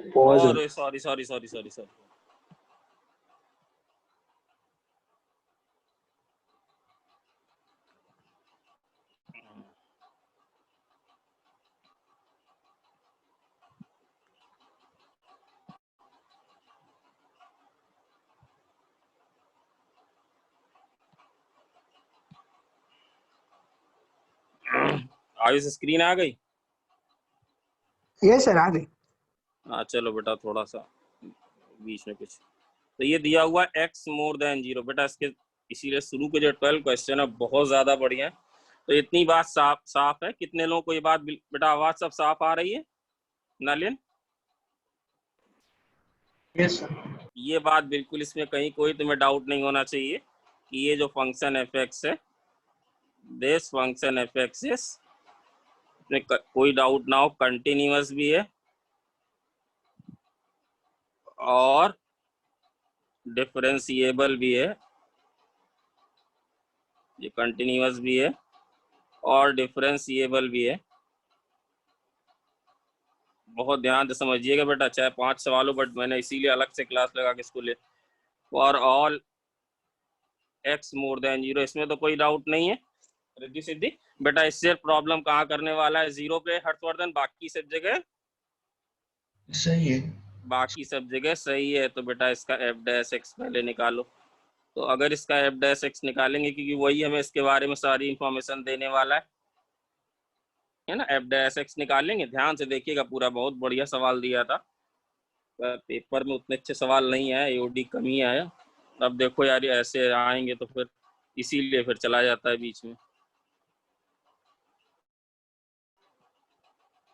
Pause. और sorry sorry sorry sorry sorry Ayush screen आ गई? ये सर आ गई। हाँ चलो बेटा, थोड़ा सा बीच में कुछ, तो ये दिया हुआ x मोर देन 0 बेटा, इसके इसीलिए शुरू के जो 12 क्वेश्चन है बहुत ज्यादा बढ़िया है। तो इतनी बात साफ है। कितने लोगों को ये बात बेटा आवाज सब साफ आ रही है? Nalin, yes sir. ये बात बिल्कुल, इसमें कहीं कोई तुम्हें डाउट नहीं होना चाहिए कि ये जो फंक्शन एफ एक्स है, this function F x is, कोई डाउट ना हो, कंटिन्यूअस भी है और डिफरेंशिएबल भी है। ये कंटिन्यूअस भी है और डिफरेंशिएबल भी है। बहुत ध्यान से समझिएगा बेटा, चाहे 5 सवाल हो, बट मैंने इसीलिए अलग से क्लास लगा के इसको ले। For all x more than 0, इसमें तो कोई डाउट नहीं है रिद्धि सिद्धि। बेटा इससे प्रॉब्लम कहाँ करने वाला है? 0 पे हर्षवर्धन, बाकी सब जगह सही है। बाकी सब जगह सही है। तो बेटा इसका एफ डैश एक्स पहले निकालो। तो अगर इसका एफ डैश एक्स निकालेंगे, क्योंकि वही हमें इसके बारे में सारी इंफॉर्मेशन देने वाला है ना, एफ डैश एक्स निकालेंगे। ध्यान से देखिएगा पूरा, बहुत बढ़िया सवाल दिया था। पेपर में उतने अच्छे सवाल नहीं आए, एओडी कम ही आया। अब देखो यार, ऐसे आएंगे तो फिर इसीलिए फिर चला जाता है बीच में।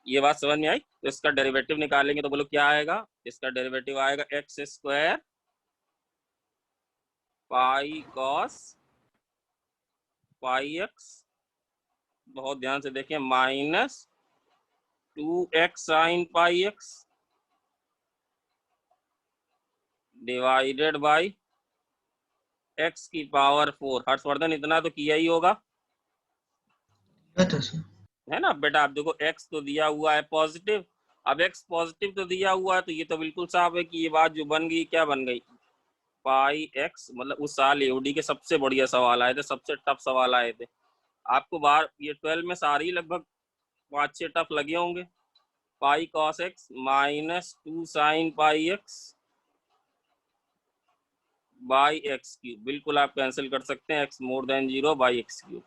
ये बात समझ में आई? तो इसका डेरिवेटिव निकालेंगे तो बोलो क्या आएगा? इसका डेरिवेटिव आएगा x square pi cos pi x, बहुत ध्यान से देखें, minus 2x sine pi x divided by x की पावर 4। हर्षवर्धन इतना तो किया ही होगा, है ना बेटा? आप देखो x तो दिया हुआ है पॉजिटिव, अब x पॉजिटिव तो दिया हुआ है, तो ये तो बिल्कुल साफ है कि ये बात जो बन गई, क्या बन गई? पाई एक्स। मतलब उस साल एओडी के सबसे बढ़िया सवाल आए थे, सबसे टफ सवाल आए थे आपको बार। ये 12 में सारी लगभग 5-6 टफ लगे होंगे। Pi cos x minus 2 sine pi X by X cube, बिल्कुल आप कैंसिल कर सकते हैं x more than 0 by X cube.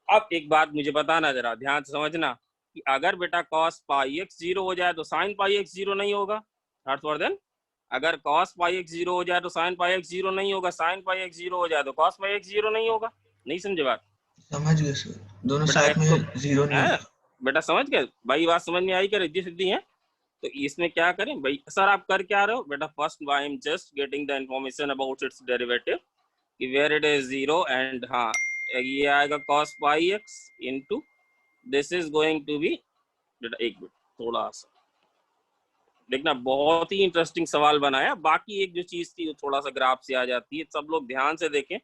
अब एक बात मुझे बताना, जरा ध्यान से समझना, कि अगर बेटा cos पाई एक्स 0 हो जाए तो sin पाई एक्स 0 नहीं होगा। हर्षवर्धन, अगर cos पाई एक्स 0 हो जाए तो sin पाई एक्स 0 नहीं होगा, sin पाई एक्स 0 हो जाए तो cos पाई एक्स 0 नहीं होगा। नहीं समझे बात? समझ गए सर, दोनों बेटा साथ x को, में जीरो नहीं है होगा। बेटा, समझ गए भाई? बात समझ में आई क्या? रिद्धि सिद्धि है? तो इसमें क्या करें भाई? सर आप कर क्या रहे हो बेटा? First I am just getting the information about its derivative, कि वेयर इट इज 0 एंड, हाँ ये आएगा cos pi X into this is going to be, बेटा एक मिनट थोड़ा सा देखना, बहुत ही इंटरेस्टिंग सवाल बनाया। बाकी एक जो चीज थी वो थोड़ा सा ग्राफ से आ जाती है, सब लोग ध्यान से देखें।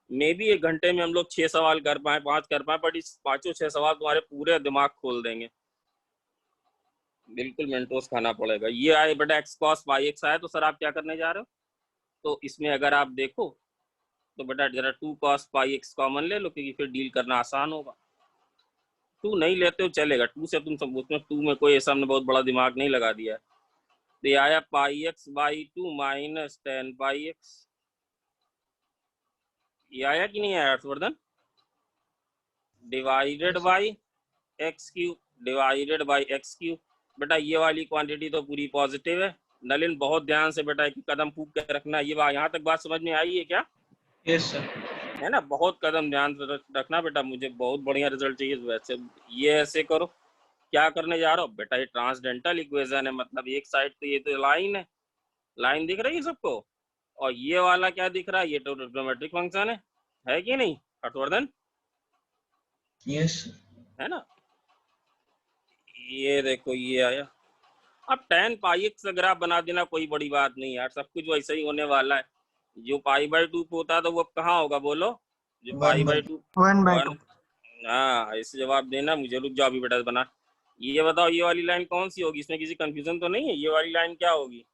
मे भी 1 घंटे में हम लोग 6 सवाल कर पाए, 5 कर पाए, बट इस 5 6 सवाल तुम्हारे पूरे दिमाग खोल देंगे। बिल्कुल मेंटोस खाना पड़ेगा। ये आए बेटा एक्स कॉस वाई एक्स आए, तो सर आप क्या करने जा रहे हो? तो इसमें अगर आप देखो तो बेटा जरा 2 कॉस पाई एक्स कॉमन ले लो, क्योंकि फिर डील करना आसान होगा। 2 नहीं लेते हो चलेगा, 2 से तुम सब, उसमें 2 में कोई ऐसा हमने बहुत बड़ा दिमाग नहीं लगा दिया है। तो ये आया pi X by 2 minus 10 pi X. ये आया कि नहीं आया Harshvardhan? Divided by X cube, divided by X cube. बेटा ये वाली क्वांटिटी तो पूरी पॉजिटिव है। नलिन बहुत ध्यान से बेटा एक कदम फूक के रखना। ये बात यहाँ तक बात समझ में आई है क्या? Yes sir. है ना? बहुत कदम ध्यान से रखना बेटा, मुझे बहुत बढ़िया रिजल्ट चाहिए वैसे। ये ऐसे करो, क्या करने जा रहे हो बेटा? ये ट्रांसडेंटल इक्वेशन है, मतलब एक साइड तो ये तो लाइन है, लाइन दिख रही है सबको, और ये वाला क्या दिख रहा है? ये तो ट्रिग्नोमेट्रिक फंक्शन है कि नहीं हर्षवर्धन? यस है ना? ये देखो ये आया। अब tan पाई एक्स अगर आप बना देना, कोई बड़ी बात नहीं यार, सब कुछ वैसे ही होने वाला है। जो पाई/2 पे होता है तो वो कहाँ होगा बोलो? जो वन बाई पाई/2 1/2। हाँ, ऐसे जवाब देना मुझे। रुक जाओ अभी बेटा बना, ये बताओ ये वाली लाइन कौन सी होगी, इसमें किसी कंफ्यूजन तो नहीं है? ये वाली लाइन क्या होगी?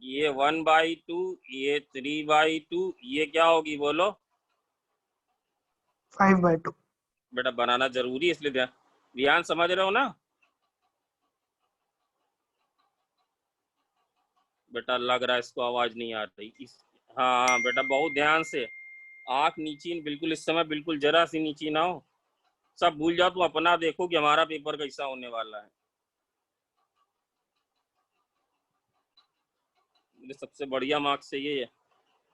ये 1/2, ये 3/2, ये क्या होगी बोलो? 5/2। बेटा बनाना जरूरी है, इसलिए ध्यान समझ रहे हो ना बेटा? लग रहा है इसको आवाज नहीं आ रही। हाँ बेटा बहुत ध्यान से, आंख नीची बिल्कुल इस समय, बिल्कुल जरा सी नीची ना हो। सब भूल जाओ, तुम अपना देखो कि हमारा पेपर कैसा होने वाला है। मुझे सबसे बढ़िया मार्क्स चाहिए है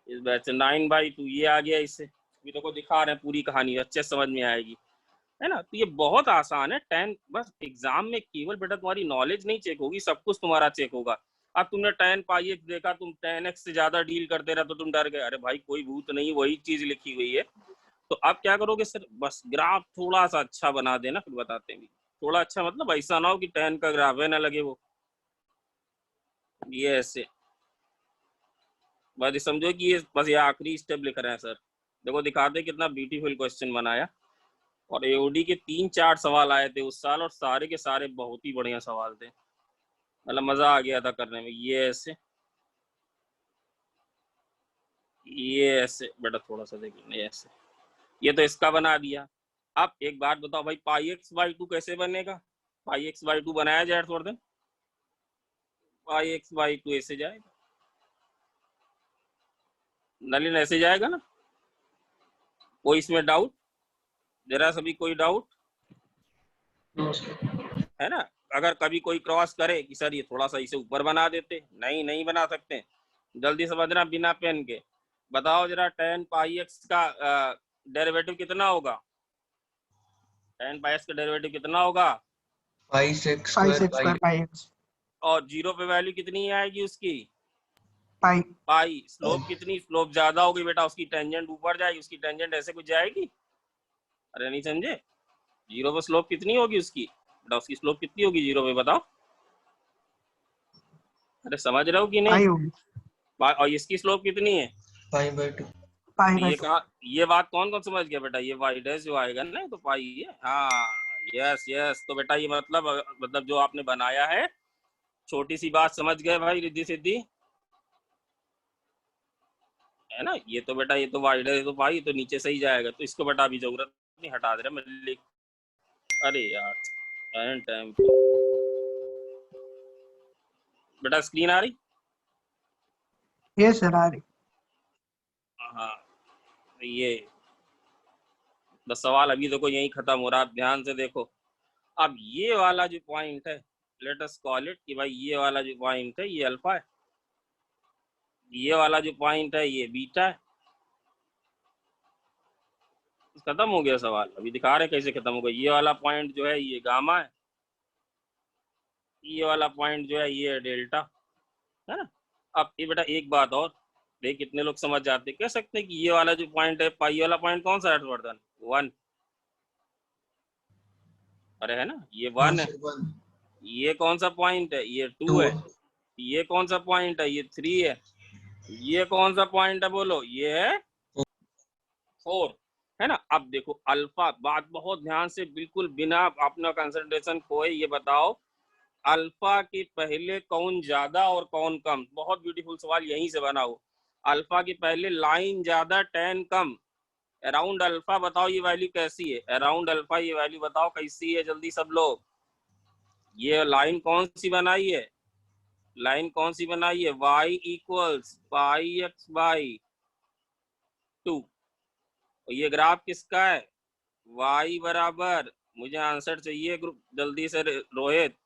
इस बैच से। 9/2 ये आ गया, इससे भी तो को दिखा रहे हैं, पूरी कहानी अच्छे समझ में आएगी, है ना? तो ये बहुत आसान है। 10 बस एग्जाम में केवल बेटा तुम्हारी नॉलेज नहीं चेक होगी, सब कुछ तुम्हारा चेक होगा। अब तुमने 10πx देखा, तुम 10x से ज्यादा डील करते रहे तो तुम डर गए, अरे भाई कोई भूत नहीं, वही चीज लिखी हुई है। तो अब क्या करोगे सर, बस ग्राफ थोड़ा सा अच्छा बना देना, फिर बताते हैं। थोड़ा अच्छा मतलब ऐसा ना हो कि 10 का ग्राफ है ना लगे वो, ये ऐसे बस समझो कि ये बस ये आखिरी स्टेप लिख रहे हैं सर। देखो दिखाते कितना ब्यूटीफुल क्वेश्चन बनाया। और एओडी के 3-4 सवाल आए थे उस साल, और सारे के सारे बहुत ही बढ़िया सवाल थे, मतलब मजा आ गया था करने में। ये ऐसे बेटा थोड़ा सा देखिए, ऐसे ये तो इसका बना दिया। अब एक बात बताओ भाई, πx/2 कैसे बनेगा? πx/2 बनाया जाए थोड़ा दिन, πx/2 ऐसे जाएगा, नलिन ऐसे जाएगा ना? कोई इसमें डाउट? जरा सभी कोई डाउट है ना? अगर कभी कोई क्रॉस करे कि सर ये थोड़ा सा इसे ऊपर बना देते, नहीं बना सकते, जल्दी समझना बिना पेन के। बताओ जरा 10πx का डेरिवेटिव कितना होगा? 10πx का डेरिवेटिव कितना होगा? 5x² πx। और जीरो पे वैल्यू कितनी आएगी उसकी? पाई। पाई। स्लोप कितनी? स्लोप ज्यादा होगी बेटा, उसकी टेंजेंट ऊपर जाएगी, उसकी टेंजेंट ऐसे कुछ जाएगी? अरे नहीं समझे? जीरो पे स्लोप कितनी होगी उसकी बेटा? उसकी स्लोप कितनी होगी जीरो पे, बताओ? अरे समझ रहे हो कि नहीं? पाई होगी। और इसकी स्लोप कितनी है? π/2। ये 5/2। कहा, ये बात कौन कौन समझ गया बेटा? ये वाई डैश जो आएगा ना तो पाई है। हाँ यस। तो बेटा ये मतलब जो आपने बनाया है, छोटी सी बात समझ गए भाई, रिद्धि सिद्धि, है ना? ये तो बेटा, ये तो वाई डैश तो पाई, तो नीचे से ही जाएगा, तो इसको बेटा अभी जरूरत नहीं, हटा दे रहा मैं लिख। अरे यार एंड टाइम बेटा, स्क्रीन आ रही? ये सर आ रही। हाँ ये बस सवाल अभी देखो यही खत्म हो रहा, आप ध्यान से देखो। अब ये वाला जो पॉइंट है, लेट अस कॉल इट कि भाई ये वाला जो पॉइंट है ये अल्फा है, ये वाला जो पॉइंट है ये बीटा है। खत्म हो गया सवाल। अभी दिखा रहे कैसे खत्म हो गया। ये वाला पॉइंट जो है ये गामा है, ये वाला पॉइंट जो है ये डेल्टा, है ना? अब ये बेटा एक बात और देख, कितने लोग समझ जाते, कह सकते हैं कि ये वाला जो पॉइंट है पाई वाला पॉइंट कौन सा है हर्षवर्धन? 1। अरे है ना, ये 1 है। ये कौन सा पॉइंट है? ये 2 है। ये कौन सा पॉइंट है? ये 3 है। ये कौन सा पॉइंट है बोलो? ये है 4, है ना? अब देखो अल्फा, बात बहुत ध्यान से, बिल्कुल बिना अपना कंसंट्रेशन खोए ये बताओ, अल्फा के पहले कौन ज्यादा और कौन कम? बहुत ब्यूटीफुल सवाल यहीं से बना हो। अल्फा के पहले लाइन ज्यादा, 10 कम। अराउंड अल्फा बताओ ये वैल्यू कैसी है? अराउंड अल्फा ये वैल्यू बताओ कैसी है? जल्दी सब लोग, ये लाइन कौन सी बनाई है? लाइन कौन सी बनाई है? y equals πx/2। ये ग्राफ किसका है? y बराबर, मुझे आंसर चाहिए ग्रुप जल्दी से रोहित।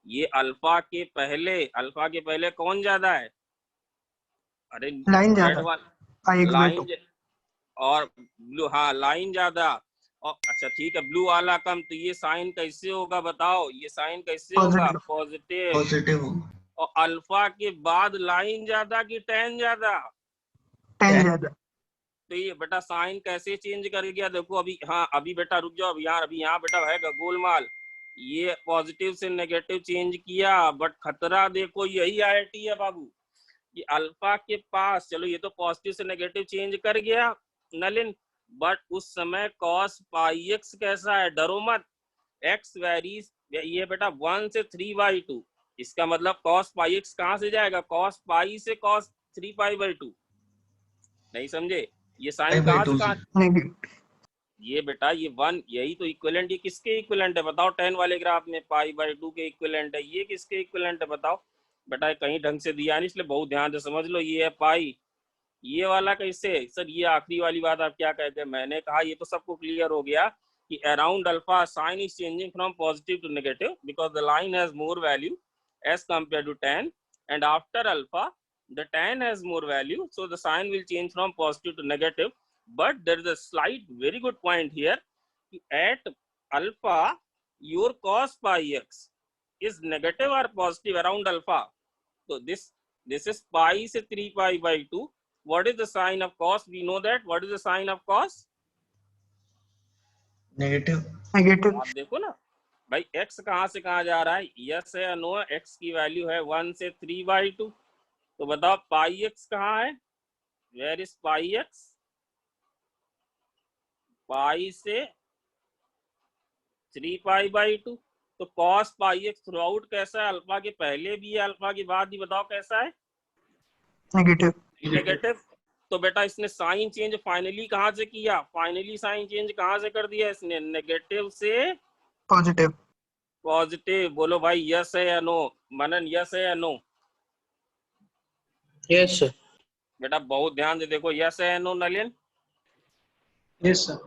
ये अल्फा के पहले कौन ज्यादा है? अरे लाइन रेड ज्यादा। One, πx/2। लाइन और ब्लू, हाँ लाइन ज्यादा। और अच्छा ठीक है, ब्लू वाला कम, तो ये साइन कैसे होगा बताओ? ये साइन कैसे होगा? पॉजिटिव। पॉजिटिव। और अल्फा के बाद लाइन ज्यादा कि tan ज्यादा? 10 ज्यादा। तो ये बेटा साइन कैसे चेंज कर गया देखो अभी। हाँ अभी बेटा रुक जाओ, अभी यहाँ बेटा है गोलमाल। ये पॉजिटिव से नेगेटिव चेंज किया, बट खतरा देखो यही आईआईटी है बाबू, कि अल्फा के पास, चलो ये तो पॉजिटिव से नेगेटिव चेंज कर गया नलिन, बट उस समय cos πx कैसा है? डरो मत, x वेरीज, ये बेटा 1 से 3/2, इसका मतलब cos पाई x कहां से जाएगा, cos पाई से cos 3π/2, नहीं समझे, ये साइन कहां से कहां, नेगेटिव ये बेटा ये 1, यही तो इक्विवेलेंट, ये किसके इक्विवेलेंट है बताओ, 10 वाले ग्राफ में π/2 के इक्विवेलेंट है, ये किसके इक्विवेलेंट है बताओ बेटा, कहीं ढंग से दिया नहीं इसलिए बहुत ध्यान से समझ लो, ये है पाई, ये वाला कैसे सर, ये आखिरी वाली बात आप क्या कहते हैं, मैंने कहा ये तो सबको क्लियर हो गया कि around alpha sine is changing from positive to negative because the line has more value as compare to tan, and after alpha the tan has more value, so the sign will change from positive to negative. But there is a slight very good point here, at alpha your cos pi x is negative or positive around alpha, so this is pi से 3π/2. What is the sign of cos, we know that, what is the sign of cos, negative. Negative आप देखो ना भाई x कहां से कहां जा रहा है, यस है या नो है, x की वैल्यू है 1 से 3/2, तो बताओ पाई x कहां है, वेयर इज पाई x, पाई से 3π/2, तो cos पाई x थ्रू आउट कैसा है, अल्फा के पहले भी है अल्फा के बाद भी, बताओ कैसा है, नेगेटिव नेगेटिव। तो बेटा इसने साइन चेंज फाइनली कहां से किया, फाइनली साइन चेंज कहां से कर दिया इसने, नेगेटिव से पॉजिटिव पॉजिटिव, बोलो भाई यस है या नो, मनन यस है या नो, यस सर। बेटा बहुत ध्यान से देखो, यस है या नो नलिन, यस सर।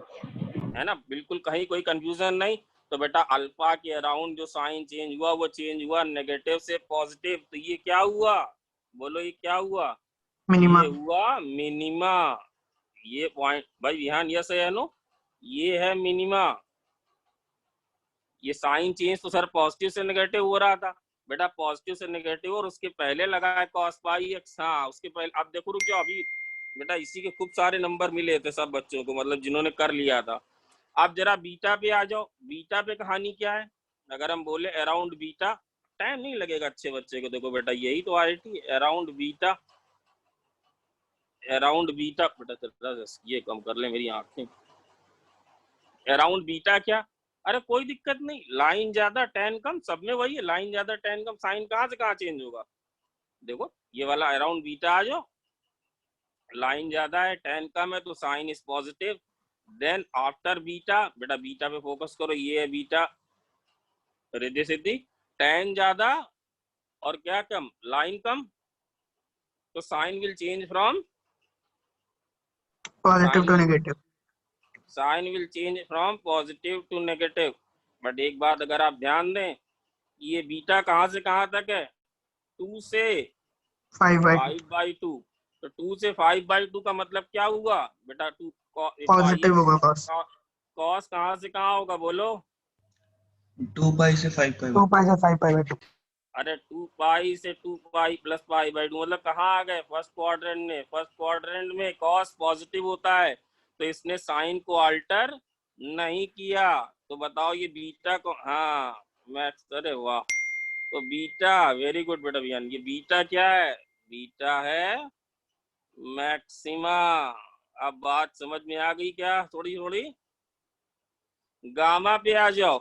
है ना, बिल्कुल कहीं कोई कंफ्यूजन नहीं। तो बेटा अल्फा के अराउंड जो साइन चेंज हुआ वो चेंज हुआ नेगेटिव से पॉजिटिव, तो ये क्या हुआ, बोलो ये क्या हुआ, मिनिमा ये हुआ मिनिमा, ये पॉइंट भाई ध्यान, यस है या नो, ये है मिनिमा, ये साइन चेंज तो सर पॉजिटिव से नेगेटिव हो रहा था बेटा, पॉजिटिव से नेगेटिव और उसके पहले लगा है cos पाई x, हाँ उसके पहले, अब देखो रुक जाओ, अभी बेटा इसी के खूब सारे नंबर मिले थे सब बच्चों को, मतलब जिन्होंने कर लिया था। अब जरा बीटा पे आ जाओ, बीटा पे कहानी क्या है, अगर हम बोले अराउंड बीटा, टाइम नहीं लगेगा अच्छे बच्चे को, देखो बेटा यही तो आई थी, अराउंड बीटा, अराउंड बीटा, बेटा ये कम कर ले मेरी आंखें, अराउंड बीटा क्या, अरे कोई दिक्कत नहीं, लाइन ज्यादा टैन कम, सब में वही है, लाइन ज्यादा टैन कम, साइन कहां से कहां चेंज होगा, देखो ये वाला अराउंड बीटा आ जाओ, लाइन ज्यादा है टैन कम है तो sine is positive, then after beta, बेटा बीटा पे फोकस करो, ये है बीटा, रिद्धि सिद्धि, टैन ज्यादा और क्या कम, लाइन कम, तो sine will change from positive to negative sine will change from positive to negative. But एक बात अगर आप ध्यान दें, ये बीटा कहां से कहां तक है, 2 से 5/2, तो 2 से 5/2 का मतलब क्या हुआ बेटा, 2 पॉजिटिव होगा cos कॉस कहां से कहां होगा बोलो, 2π से 5π। 2π से 5π/2 अरे 2π से 2π प्लस π/2 मतलब कहाँ आ गए, फर्स्ट क्वाड्रेंट में, फर्स्ट क्वाड्रेंट में कॉस पॉजिटिव होता है तो इसने साइन को अल्टर नहीं किया, तो बताओ ये बीटा को, हाँ मैक्स, अरे वाह, तो बीटा, वेरी गुड बेटा भैया, ये बीटा क्या है, बीटा है मैक्सिमा। अब बात समझ में आ गई क्या, थोड़ी थोड़ी, गामा पे आ जाओ,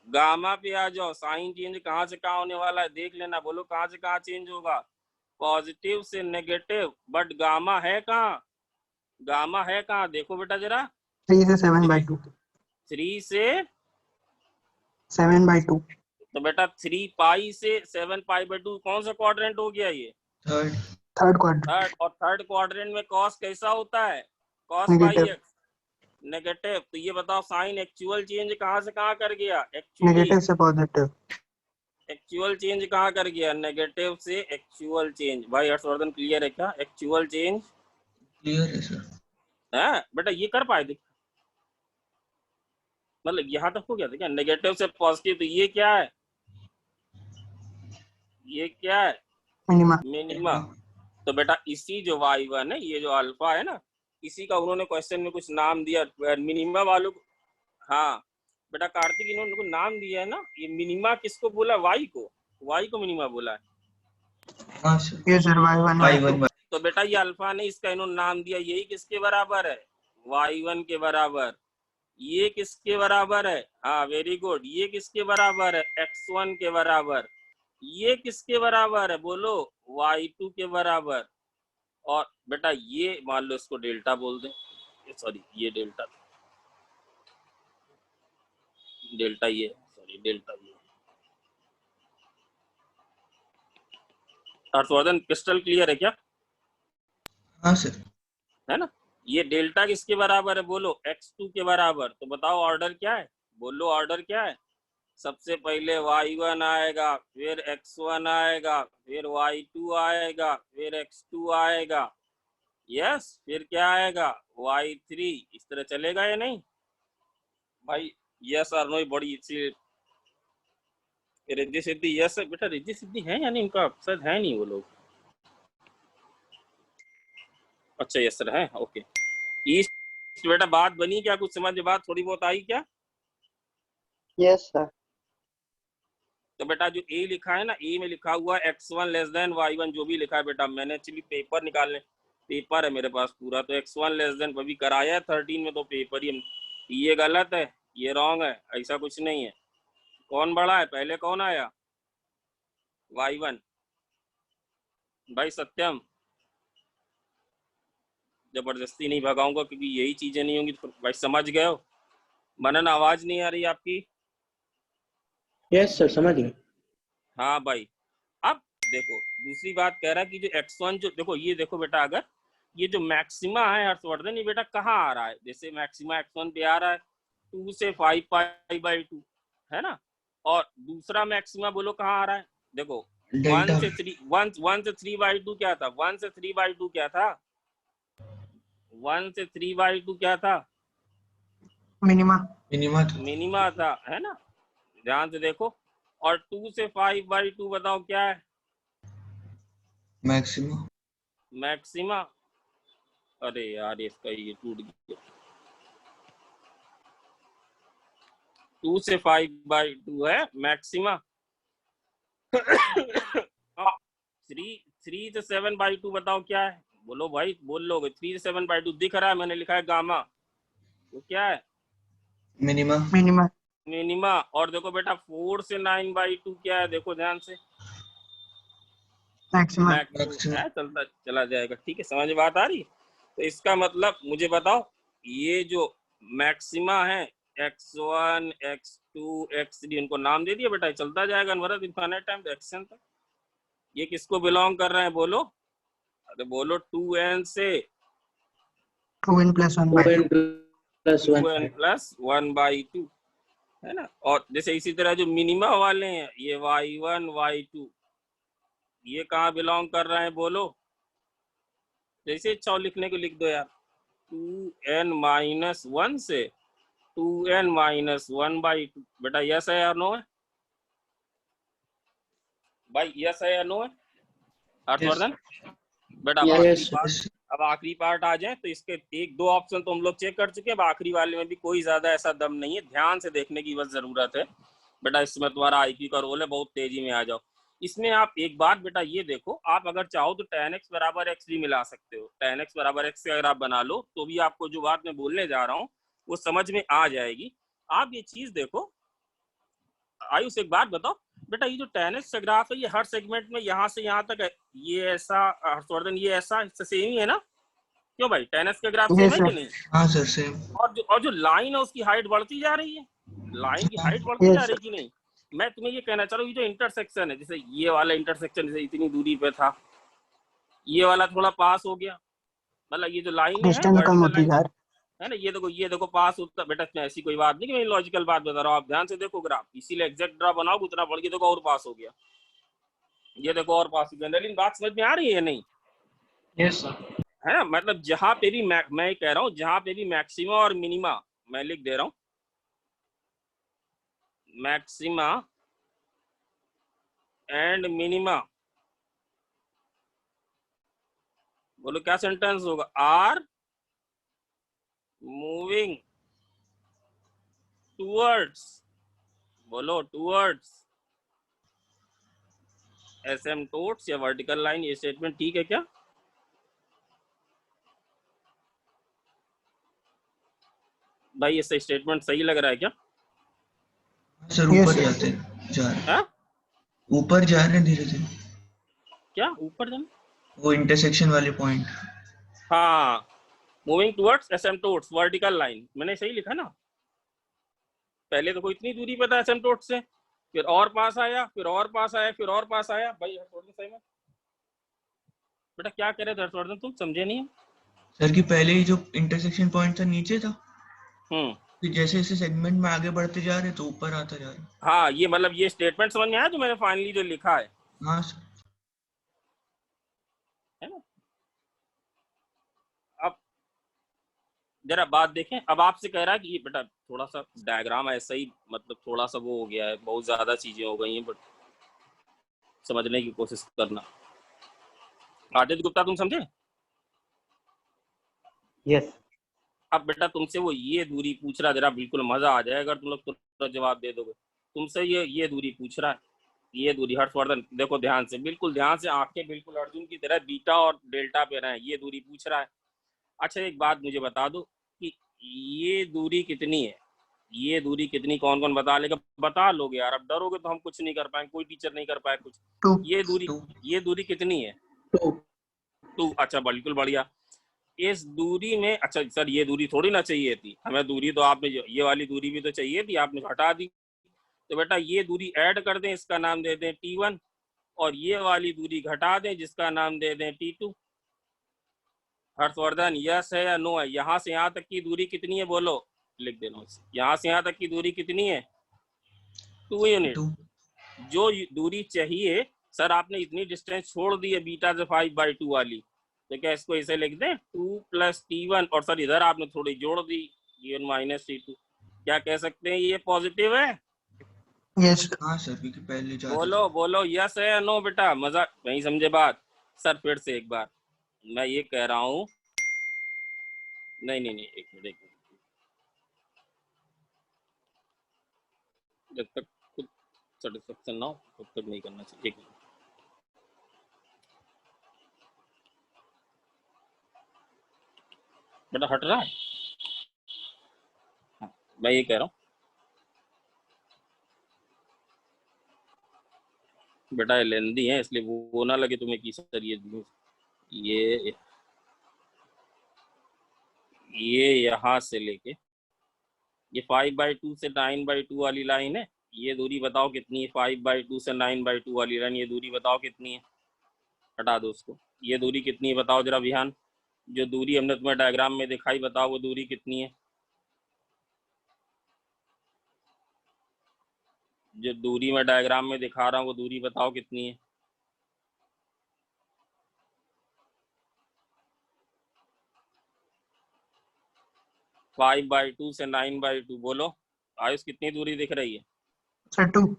गामा पे आ जाओ, साइन चेंज कहां से कहां होने वाला है देख लेना, बोलो कहां से कहां चेंज होगा, पॉजिटिव से नेगेटिव, बट गामा है कहां, गामा है कहां देखो बेटा जरा, 3 से 7/2 3 से 7/2 तो बेटा 3π से 7π/2 कौन सा क्वाड्रेंट हो गया, ये थर्ड। थर्ड क्वाड्रेंट थर्ड, और थर्ड क्वाड्रेंट में कॉस कैसा होता है, cos नेगेटिव पाई x नेगेटिव, तो ये बताओ साइन एक्चुअल चेंज कहां से कहां कर गया, एक्चुअली नेगेटिव से पॉजिटिव एक्चुअल चेंज कहां कर गया, नेगेटिव से एक्चुअल चेंज। भाई हर्षवर्धन क्लियर है क्या, एक्चुअल चेंज क्लियर है सर। है बेटा, ये कर पाए थे, मतलब यहाँ तक हो गया था क्या, नेगेटिव से पॉजिटिव, तो ये क्या है, ये क्या है मिनिमा मिनिमा। तो बेटा इसी जो y1 है, ये जो अल्फा है ना, इसी का उन्होंने क्वेश्चन में कुछ नाम दिया मिनिमा वालों को, हाँ बेटा कार्तिक इन्होंने को नाम दिया है ना, ये मिनिमा किसको बोला, y को मिनिमा बोला है, हाँ सर। ये सर y1 y1 तो बेटा ये अल्फा ने इसका इन्होंने नाम दिया, यही किसके बराबर है, y1 के बराबर, ये किसके बराबर है? हाँ वेरी गुड। ये किसके बराबर है? x1 के बराबर। ये किसके बराबर है? बोलो y2 के बराबर। और बेटा ये मान लो इसको डेल्टा बोल दें, सॉरी ये डेल्टा, डेल्टा ये, सॉरी डेल्टा ये। हर्षवर्धन क्रिस्टल क्लियर है क्या? हाँ सर। है ना? ये डेल्टा किसके बराबर है? बोलो x2 के बराबर। तो बताओ ऑर्डर क्या है? बोलो ऑर्डर क्या है? सबसे पहले y1 आएगा, फिर x1 आएगा, फिर y2 आएगा, फिर x2 आएगा, यस, फिर क्या आएगा? y3। इस तरह चलेगा या नहीं भाई? यस और नो बड़ी सी रिद्धि सिद्धि। यस बेटा रिद्धि सिद्धि है या नहीं? इनका शायद है नहीं वो लोग। अच्छा यस सर है, ओके। ईस्ट बेटा बात बनी क्या? कुछ समझ में बात थोड़ी बहुत आई क्या? Yes sir. तो बेटा जो ए लिखा है ना, ए में लिखा हुआ x1 लेस देन y1, जो भी लिखा है बेटा, मैंने एक्चुअली पेपर निकालने, पेपर है मेरे पास पूरा, तो x1 लेस देन अभी कराया है 13 में, तो पेपर ही ये गलत है, ये रॉन्ग है, ऐसा कुछ नहीं है। कौन बड़ा है? पहले कौन आया? y1। भाई सत्यम जबरदस्ती नहीं भगाऊंगा, क्योंकि यही चीजें नहीं होंगी तो भाई समझ गए हो? मनन आवाज नहीं आ रही आपकी? यस सर, समझ गए। हाँ भाई। अब देखो दूसरी बात कह रहा है कि जो x1, जो देखो ये देखो बेटा, अगर ये जो मैक्सिमा है हर्षवर्धन, ये बेटा कहाँ आ रहा है? जैसे मैक्सिमा x1 पे आ रहा है 2 से 5 पाई बाई 2, है ना? और दूसरा मैक्सिमा बोलो कहाँ आ रहा है? देखो 1 डेल्टा से 3, 1 से 3 बाई 2 क्या था? 1 से 3 बाई 2 क्या था? 1 से 3 बाई 2 क्या था? मिनिमा। मिनिमा था। मिनिमा था, है ना? ध्यान से देखो। और 2 से 5 बाई 2 बताओ क्या है? मैक्सिमा। मैक्सिमा। अरे यार इसका ये टूट गया। 2 से 5 बाई 2 है मैक्सिमा। 3 से 7 बाई 2 बताओ क्या है? बोलो भाई, बोल लोगे? 3 से 7 बाई 2 दिख रहा है, मैंने लिखा है गामा, तो क्या है? मिनिमा। मिनिमा। मिनिमा। और देखो बेटा 4 से 9 बाई 2 क्या है? देखो ध्यान से, मैक्सिमा। Maxima maxima. है, चलता चला जाएगा। ठीक है, समझ में बात आ रही? तो इसका मतलब मुझे बताओ, ये जो मैक्सिमा है x1 x2 x3, इनको नाम दे दिया बेटा, चलता जाएगा अनवरत इनफाइनाइट टाइम एक्शन तक। ये किसको बिलोंग कर रहे हैं? बोलो, अरे बोलो 2n से 2n + 1 बाई 2। 2n + 1 2n+1/2, है ना? और जैसे इसी तरह जो मिनिमा वाले हैं, ये y1 y2, ये कहाँ बिलोंग कर रहे हैं? बोलो, जैसे इच्छा हो लिखने को लिख दो यार। 2n-1 से 2n-1/2। बेटा यस है या नो है? भाई यस है या नो है हर्षवर्धन? बेटा अब आखिरी यस पार्ट, अब आखिरी पार्ट आ जाए तो इसके एक दो ऑप्शन तो हम लोग चेक कर चुके हैं, अब आखिरी वाले में भी कोई ज्यादा ऐसा दम नहीं है, ध्यान से देखने की बस जरूरत है बेटा। इसमें तुम्हारा आईक्यू का रोल है, बहुत तेजी में आ जाओ। इसमें आप एक बात बेटा ये देखो, आप अगर चाहो तो tan x बराबर x भी मिला सकते हो। tan x बराबर x से अगर आप बना लो तो भी आपको जो बात मैं बोलने जा रहा हूँ वो समझ में आ जाएगी। आप ये चीज देखो। आयुष एक बात बताओ बेटा, ये जो tan x ग्राफ है, ये हर सेगमेंट में यहाँ से यहाँ तक है, ये ऐसा हर्षवर्धन, ये ऐसा सेम ही है ना? क्यों भाई, tan x का ग्राफ सेम यस है कि सर। नहीं? हाँ सर सेम। और जो लाइन है उसकी हाइट बढ़ती जा रही है, लाइन की हाँ हाइट बढ़ती जा यस रही सर। कि नहीं? मैं तुम्हें ये कहना चाह रहा हूँ, ये जो इंटरसेक्शन है, जैसे ये वाला इंटरसेक्शन जैसे इतनी दूरी पे था, ये वाला थोड़ा पास हो गया, मतलब ये जो लाइन है डिस्टेंस कम वर्टिकल होती लाइन, जा रही। है ना, ये देखो पास होता बेटा। इसमें ऐसी कोई बात नहीं कि मैं लॉजिकल बात बता रहा हूँ, आप ध्यान से देखो ग्राफ, इसीलिए एग्जैक्ट ग्राफ बनाओ, उतना बढ़ के देखो और पास हो गया, ये देखो और पास हो गया। जनरली बात समझ में आ रही है या नहीं? Yes sir. है ना? मतलब जहां पे भी मैं कह रहा हूँ, जहां पे भी मैक्सिमा और मिनिमा, मैं लिख दे रहा हूँ मैक्सिमा एंड मिनिमा, बोलो क्या सेंटेंस होगा? आर मूविंग टूवर्ड्स, बोलो टूवर्ड्स एसिम्पटोट्स या वर्टिकल लाइन। ये स्टेटमेंट ठीक है क्या? भाई इससे स्टेटमेंट सही लग रहा है क्या? सर Yes, ऊपर sir. जाते हैं, जा रहे हाँ ऊपर जा रहे हैं धीरे धीरे, क्या ऊपर जाना? वो इंटरसेक्शन वाले पॉइंट। हाँ, मूविंग टुवर्ड्स एसिम्पटोट्स वर्टिकल लाइन, मैंने सही लिखा ना? पहले तो कोई इतनी दूरी पे था एसिम्पटोट से, फिर और पास आया, फिर और पास आया, फिर और पास आया। भाई हर्षवर्धन सही में बेटा क्या कह रहे थे हर्षवर्धन, तुम समझे नहीं? सर कि पहले ही जो इंटरसेक्शन पॉइंट था नीचे था, हम्म, फिर जैसे जैसे सेगमेंट में आगे बढ़ते जा रहे तो ऊपर आता जा रहा है। हाँ ये मतलब ये स्टेटमेंट समझ में आया जो मैंने फाइनली जो लिखा है हाँ सर। ना? अब जरा बात देखें, अब आपसे कह रहा है कि ये बेटा थोड़ा सा डायग्राम ऐसा ही मतलब थोड़ा सा वो हो गया है, बहुत ज्यादा चीजें हो गई हैं, बट समझने की कोशिश करना। आदित्य गुप्ता तुम समझे? Yes. अब बेटा तुमसे वो ये दूरी पूछ रहा है, जरा बिल्कुल मजा आ जाएगा अगर तुम लोग तुरंत जवाब दे दोगे। तुमसे ये दूरी पूछ रहा है, ये दूरी हर्षवर्धन देखो ध्यान से, बिल्कुल ध्यान से, आंखें बिल्कुल अर्जुन की तरह बीटा और डेल्टा पे रहे, ये दूरी पूछ रहा है। अच्छा एक बात मुझे बता दो कि ये दूरी कितनी है, ये दूरी कितनी, कौन कौन बता लेगा? बता लोगे यार, अब डरोगे तो हम कुछ नहीं कर पाएंगे, कोई टीचर नहीं कर पाए कुछ। 2. ये दूरी कितनी है? 2. 2। अच्छा बिल्कुल बढ़िया। इस दूरी में, अच्छा सर ये दूरी थोड़ी ना चाहिए थी हमें, दूरी तो आपने ये वाली दूरी भी तो चाहिए थी, आपने हटा दी। तो बेटा ये दूरी ऐड कर दें, इसका नाम दे दें T1, और ये वाली दूरी घटा दें जिसका नाम दे दें T2। हर्षवर्धन यस है या नो है? यहाँ से यहाँ तक की दूरी कितनी है बोलो, लिख देना। यहाँ से यहाँ तक की दूरी कितनी है? 2 यूनिट। 2। जो दूरी चाहिए, सर आपने इतनी डिस्टेंस छोड़ दी है बीटा से 5/2 वाली, तो क्या इसको इसे लिख दें 2 + T1, और सर इधर आपने थोड़ी जोड़ दी T1 - T2, क्या कह सकते हैं ये पॉजिटिव है? Yes, sir. हाँ सर, क्योंकि पहले जाते बोलो बोलो यस है या नो बेटा, मजा नहीं समझे बात? सर फिर से एक बार मैं ये कह रहा हूँ, नहीं नहीं नहीं एक मिनट, जब तक खुद सेटिस्फेक्शन ना हो तब तक नहीं करना चाहिए। एक मिनट बेटा हट रहा है, हाँ, मैं ये कह रहा हूँ बेटा ये लेंदी है, इसलिए वो ना लगे तुम्हें कि सर ये यहाँ से लेके ये 5/2 से 9/2 वाली लाइन है, ये दूरी बताओ कितनी है? 5/2 से 9/2 वाली लाइन, ये दूरी बताओ कितनी है? हटा दो उसको, ये दूरी कितनी है बताओ जरा विहान, जो दूरी हमने तुम्हें डायग्राम में दिखाई बताओ वो दूरी कितनी है? जो दूरी मैं डायग्राम में दिखा रहा हूँ वो दूरी बताओ कितनी है? फाइव बाई टू से 9/2, बोलो आयुष कितनी दूरी दिख रही है? Sir, 2.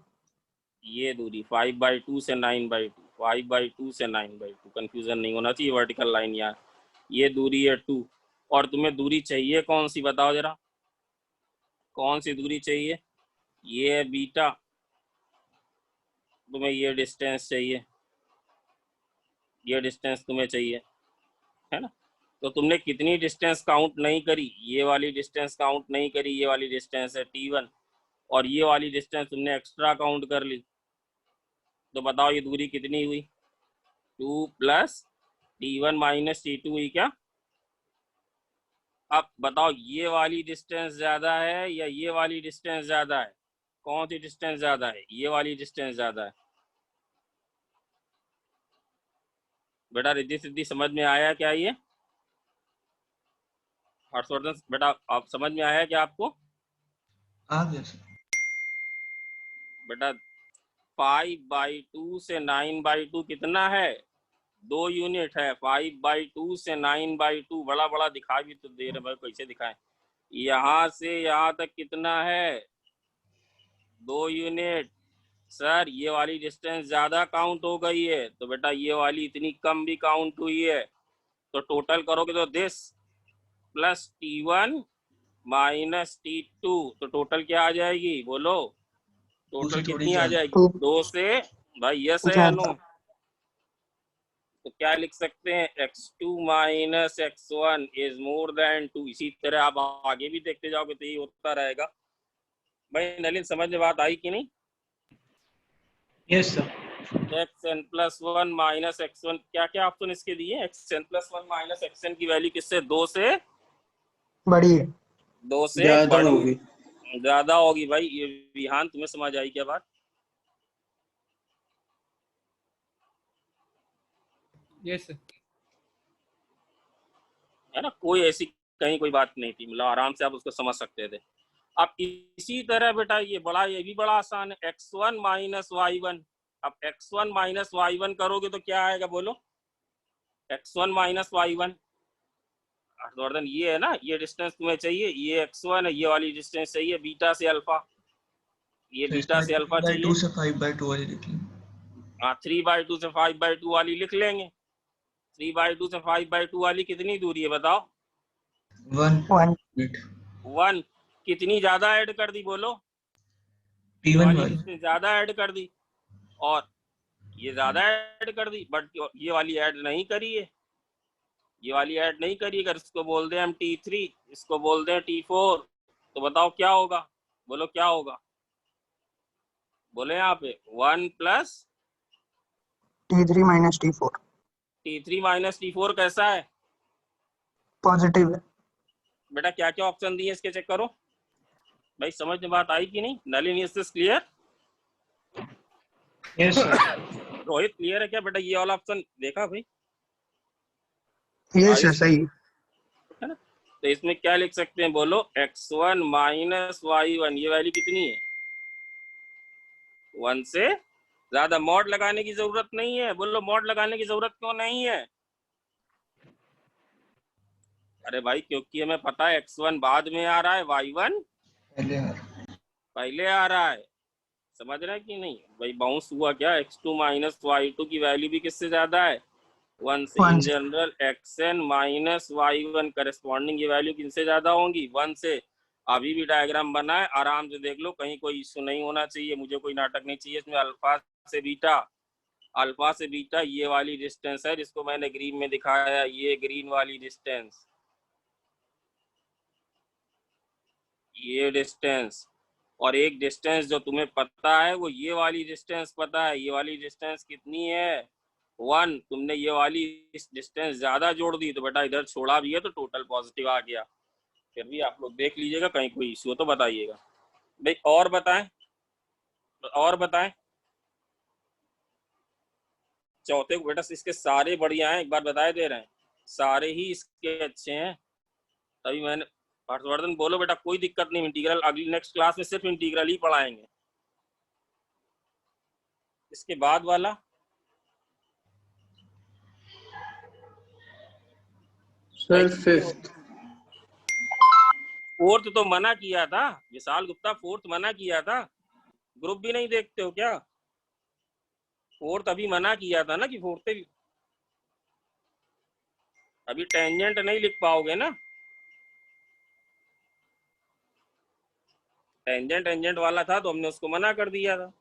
ये दूरी 5/2 से 9/2, 5/2 से 9/2, कंफ्यूजन नहीं होना चाहिए, वर्टिकल लाइन यहाँ, ये दूरी है 2, और तुम्हें दूरी चाहिए कौन सी बताओ जरा, कौन सी दूरी चाहिए? ये है बीटा, तुम्हें ये डिस्टेंस चाहिए, ये डिस्टेंस तुम्हें चाहिए, है ना? तो तुमने कितनी डिस्टेंस काउंट नहीं करी? ये वाली डिस्टेंस काउंट नहीं करी, ये वाली डिस्टेंस है T1, और ये वाली डिस्टेंस तुमने एक्स्ट्रा काउंट कर ली, तो बताओ ये दूरी कितनी हुई? 2 + T1 - T2 हुई क्या? अब बताओ ये वाली डिस्टेंस ज्यादा है या ये वाली डिस्टेंस ज्यादा है? कौन सी डिस्टेंस ज्यादा है? ये वाली डिस्टेंस ज्यादा है। बेटा रिद्धि सिद्धि समझ में आया क्या ये? हर्षवर्धन बेटा आप समझ में आया क्या आपको? आ गया सर। बेटा 5/2 से 9/2 कितना है? 2 यूनिट है। 5/2 से 9/2 बड़ा बड़ा दिखा भी तो दे रहे भाई, कैसे दिखाएं? यहाँ से यहाँ तक कितना है? 2 यूनिट। सर ये वाली डिस्टेंस ज्यादा काउंट हो गई है, तो बेटा ये वाली इतनी कम भी काउंट हुई है, तो टोटल करोगे तो दिस + T1 - T2, तो टोटल क्या आ जाएगी बोलो? टोटल थोड़ी कितनी आ ज्यादा। जाएगी? 2. 2 से, भाई यस है या नो? तो क्या लिख सकते हैं, x2 minus x1 is more than 2। इसी तरह आप आगे भी देखते जाओगे तो ये होता रहेगा। भाई नलिन समझ में बात आई कि नहीं? Yes, sir. xn plus one minus x1, क्या क्या ऑप्शन इसके दिए? xn plus one minus xn की वैल्यू किससे, 2 से बड़ी है। 2 से ज्यादा बड़ी होगी। ज्यादा होगी। भाई ये विहान तुम्हें समझ आई क्या बात? Yes sir. है ना, कोई ऐसी कहीं कोई बात नहीं थी, मतलब आराम से आप उसको समझ सकते थे। अब इसी तरह बेटा ये भी बड़ा आसान है, x1 माइनस y1। अब x1 माइनस y1 करोगे तो क्या आएगा बोलो, x1 माइनस y1। हर्षवर्धन ये है ना, ये डिस्टेंस तुम्हें चाहिए, ये x1 है, ये वाली डिस्टेंस चाहिए बीटा से अल्फा, ये तो बीटा इसमें से अल्फा 3/2 चाहिए। से 5/2 वाली लिख ली। हाँ 3/2 से 5/2 वाली लिख लेंगे। 3/2 से 5/2 वाली कितनी दूरी है बताओ? 1 1 1। कितनी ज्यादा ऐड कर दी बोलो? ये T1 वाली वाली। डिस्टेंस ज्यादा ऐड कर दी और ये ज्यादा ऐड कर दी, बट ये वाली ऐड नहीं करी है, ये वाली ऐड नहीं करी। अगर इसको बोल दें हम T3, इसको बोल दें T4, तो बताओ क्या होगा, बोलो क्या होगा? बोले यहाँ पे 1 plus T3 minus T4 T3 minus T4 कैसा है पॉजिटिव है। बेटा? क्या क्या ऑप्शन दिए इसके चेक करो। भाई समझ में बात आई कि नहीं? Nalin is this clear? Yes, sir. Rohit clear है क्या बेटा? ये वाला ऑप्शन देखा भाई? ये सर सही। है ना, तो इसमें क्या लिख सकते हैं बोलो, x1 माइनस y1, ये वैल्यू कितनी है, 1 से ज्यादा। मॉड लगाने की जरूरत नहीं है, बोलो मॉड लगाने की जरूरत क्यों नहीं है? अरे भाई क्योंकि हमें पता है x1 बाद में आ रहा है, y1 पहले आ रहा। पहले आ रहा है। समझ रहे हैं कि नहीं? भाई बाउंस हुआ क्या, x2 माइनस y2 की वैल्यू भी किससे ज्यादा है, 1 से। इन 1 से। General xn minus y1 corresponding ये वैल्यू किनसे ज्यादा होंगी, 1 से। अभी भी डायग्राम बना है, आराम से देख लो, कहीं कोई इश्यू नहीं होना चाहिए, मुझे कोई नाटक नहीं चाहिए इसमें। अल्फा से बीटा ये वाली डिस्टेंस है जिसको मैंने ग्रीन में दिखाया, ये ग्रीन वाली डिस्टेंस, ये डिस्टेंस, और एक डिस्टेंस जो तुम्हें पता है वो ये वाली डिस्टेंस पता है। ये वाली डिस्टेंस कितनी है, 1। तुमने ये वाली डिस्टेंस ज्यादा जोड़ दी तो बेटा इधर छोड़ा भी है तो टोटल पॉजिटिव आ गया। फिर भी आप लोग देख लीजिएगा, कहीं कोई इश्यू तो बताइएगा भाई। और बताएं, और बताएं। चौथे को बेटा इसके सारे बढ़िया हैं, एक बार बताए दे रहे हैं, सारे ही इसके अच्छे हैं। तभी मैंने, हर्षवर्धन बोलो बेटा कोई दिक्कत नहीं, इंटीग्रल अगली नेक्स्ट क्लास में सिर्फ इंटीग्रल ही पढ़ाएंगे। इसके बाद वाला Sir, fifth. फोर्थ तो मना किया था विशाल गुप्ता, फोर्थ मना किया था। ग्रुप भी नहीं देखते हो क्या? फोर्थ अभी मना किया था ना कि फोर्थ भी अभी टेंजेंट नहीं लिख पाओगे ना, टेंजेंट टेंजेंट वाला था तो हमने उसको मना कर दिया था।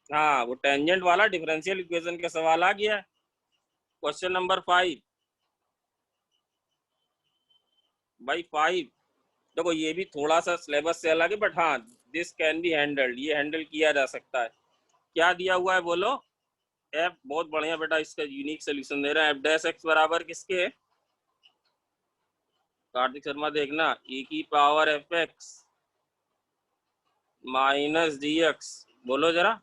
हाँ वो टेंजेंट वाला डिफरेंशियल इक्वेशन का सवाल आ गया। क्वेश्चन नंबर 5 भाई 5। देखो ये भी थोड़ा सा सिलेबस से अलग है, बट हाँ दिस कैन बी हैंडल्ड, ये हैंडल किया जा सकता है। क्या दिया हुआ है बोलो, एफ, बहुत बढ़िया बेटा, इसका यूनिक सोल्यूशन दे रहे हैं। एफ डैश एक्स बराबर किसके, कार्तिक शर्मा देखना, e की power F x minus D x, बोलो जरा,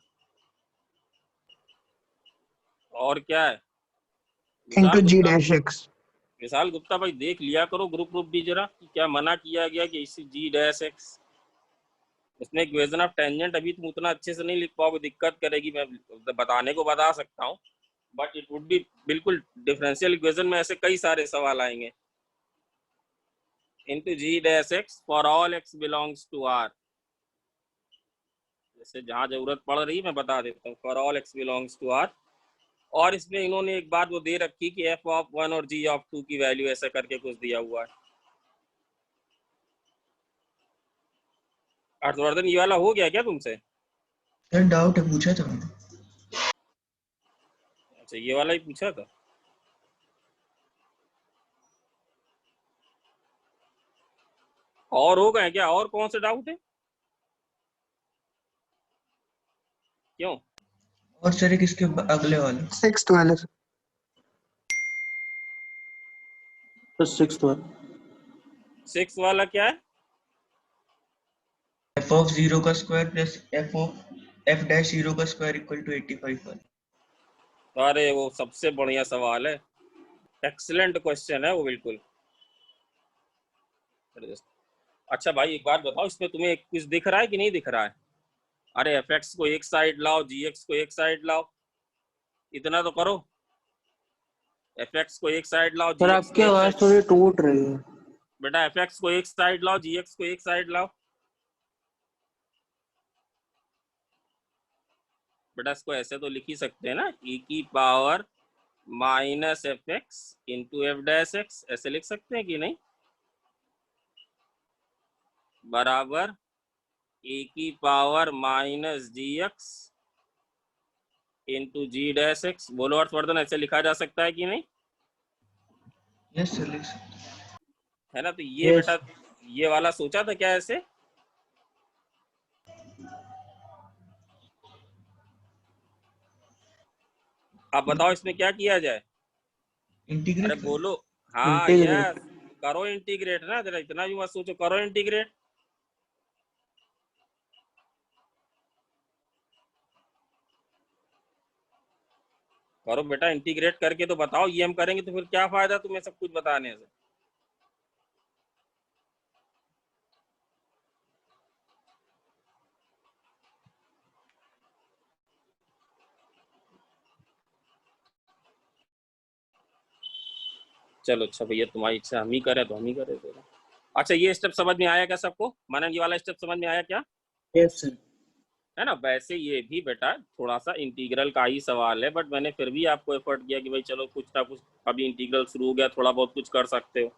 और क्या है? इंटू जी डैश एक्स। विशाल गुप्ता भाई देख लिया करो ग्रुप ग्रुप भी जरा, कि क्या मना किया गया कि इसी जी डैश एक्स। इसमें इक्वेशन ऑफ टेंजेंट अभी तुम उतना अच्छे से नहीं लिख पाओगे, दिक्कत करेगी। मैं बताने को बता सकता हूँ, बट इट वुड बी बिल्कुल डिफरेंशियल इक्वेशन में ऐसे कई सारे सवाल आएंगे। Into G dash X for all X belongs to R, जैसे जहां जरूरत पड़ रही मैं बता देता हूँ, for all X belongs to R. और इसमें इन्होंने एक बात वो दे रखी कि एफ ऑफ 1 और जी ऑफ 2 की वैल्यू ऐसा करके कुछ दिया हुआ है। हर्षवर्धन ये वाला हो गया क्या तुमसे? सर डाउट है, पूछा था मैंने। अच्छा ये वाला ही पूछा था। और हो गए क्या? और कौन से डाउट है? क्यों? और सर किसके अगले वाले? 6th वाले से। Sir 6th one. 6 वाला क्या है? एफ ऑफ 0 का स्क्वायर प्लस एफ डैश 0 का स्क्वायर इक्वल टू 85 वाला। अरे वो सबसे बढ़िया सवाल है, एक्सीलेंट क्वेश्चन है वो, बिल्कुल। अच्छा भाई एक बात बताओ, इसमें तुम्हें कुछ दिख रहा है कि नहीं दिख रहा है? अरे एफ एक्स को एक साइड लाओ, जी एक्स को एक साइड लाओ, इतना तो करो। एफ एक्स को एक साइड लाओ, सर जी एक्स को आपकी एक आवाज साइड। थोड़ी टूट रही है। बेटा एफ एक्स को एक साइड लाओ, जी एक्स को एक साइड लाओ। बेटा इसको ऐसे तो लिख ही सकते हैं ना, e की power minus F x into F dash x, ऐसे लिख सकते हैं कि नहीं? बराबर e की power minus G x into जी डैश एक्स। बोलो हर्षवर्धन, ऐसे लिखा जा सकता है कि नहीं? यस सर, लिख सकते। है ना? तो ये यस। बेटा ये वाला सोचा था क्या ऐसे? आप बताओ इसमें क्या किया जाए? अरे इंटीग्रेट कर। बोलो। हाँ इंटीग्रेट। यस, करो इंटीग्रेट ना, जरा इतना भी मत सोचो, करो इंटीग्रेट। करो बेटा इंटीग्रेट करके तो बताओ, ये हम करेंगे तो फिर क्या फायदा तुम्हें सब कुछ बताने से? चलो अच्छा भैया, तुम्हारी इच्छा, हम ही करें तो हम ही करें तो। अच्छा ये स्टेप समझ में आया क्या सबको? मनन ये वाला स्टेप समझ में आया क्या? Yes sir. है ना? वैसे ये भी बेटा थोड़ा सा इंटीग्रल का ही सवाल है, बट मैंने फिर भी आपको एफर्ट किया कि भाई चलो कुछ ना कुछ, अभी इंटीग्रल शुरू हो गया, थोड़ा बहुत कुछ कर सकते हो।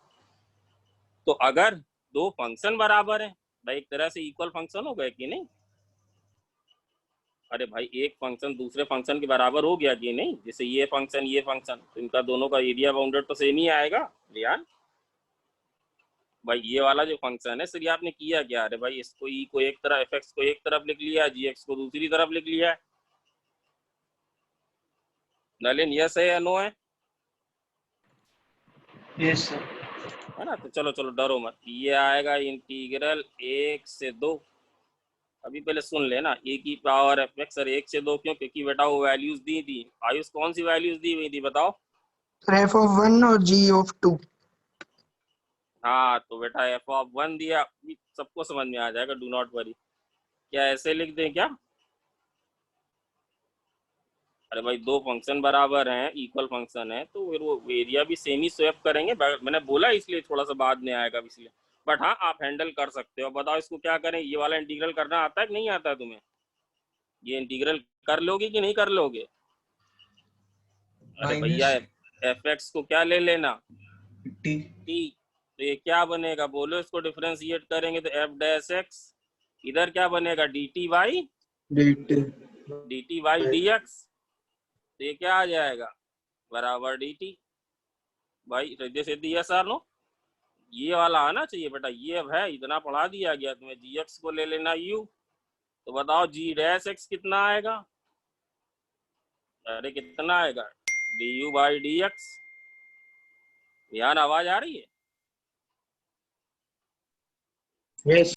तो अगर दो फंक्शन बराबर है भाई, एक तरह से इक्वल फंक्शन हो गए कि नहीं? अरे भाई एक फंक्शन दूसरे फंक्शन के बराबर हो गया कि नहीं? जैसे ये फंक्शन, तो इनका दोनों का एरिया बाउंडेड तो सेम ही आएगा यार। भाई ये वाला जो फंक्शन है सर, ये आपने किया क्या? अरे भाई इसको ई को एक तरफ, एफ एक्स को एक तरफ लिख लिया, जी एक्स को दूसरी तरफ लिख लिया है। नलिन यस है या नो है? Yes sir. है ना? तो चलो चलो डरो मत, ये आएगा इंटीग्रल 1 से 2। अभी पहले सुन लेना, ए की पावर एफ एक्स, सर 1 से 2 क्यों? क्योंकि बेटा वो वैल्यूज दी थी। आयुष कौन सी वैल्यूज दी हुई थी बताओ? f of 1 और g of 2। हाँ तो बेटा एफ ऑफ 1 दिया, सबको समझ में आ जाएगा, डू नॉट वरी। क्या ऐसे लिख दें क्या? अरे भाई दो फंक्शन बराबर हैं, इक्वल फंक्शन है, तो फिर वो एरिया भी सेम ही स्वैप करेंगे। मैंने बोला इसलिए थोड़ा सा बाद में आएगा इसलिए, बट हाँ आप हैंडल कर सकते हो। बताओ इसको क्या करें? ये वाला इंटीग्रल करना आता है कि नहीं आता है तुम्हें? ये इंटीग्रल कर लोगे कि नहीं कर लोगे? अरे भैया माइनस एफ एक्स को क्या ले लेना? टी। टी। तो ये क्या बनेगा बोलो? इसको डिफरेंशिएट करेंगे तो एफ डैश एक्स, इधर क्या बनेगा? D T Y D X. तो ये क्या आ जाएगा? बराबर डी टी। भाई सीधे सीधे यस आर नो, ये वाला आना चाहिए बेटा। ये अब है, इतना पढ़ा दिया गया तुम्हें, जी एक्स को ले लेना यू। तो बताओ जी डैश एक्स कितना आएगा? अरे कितना आएगा? D you by D x. यहाँ आवाज आ रही है? यस।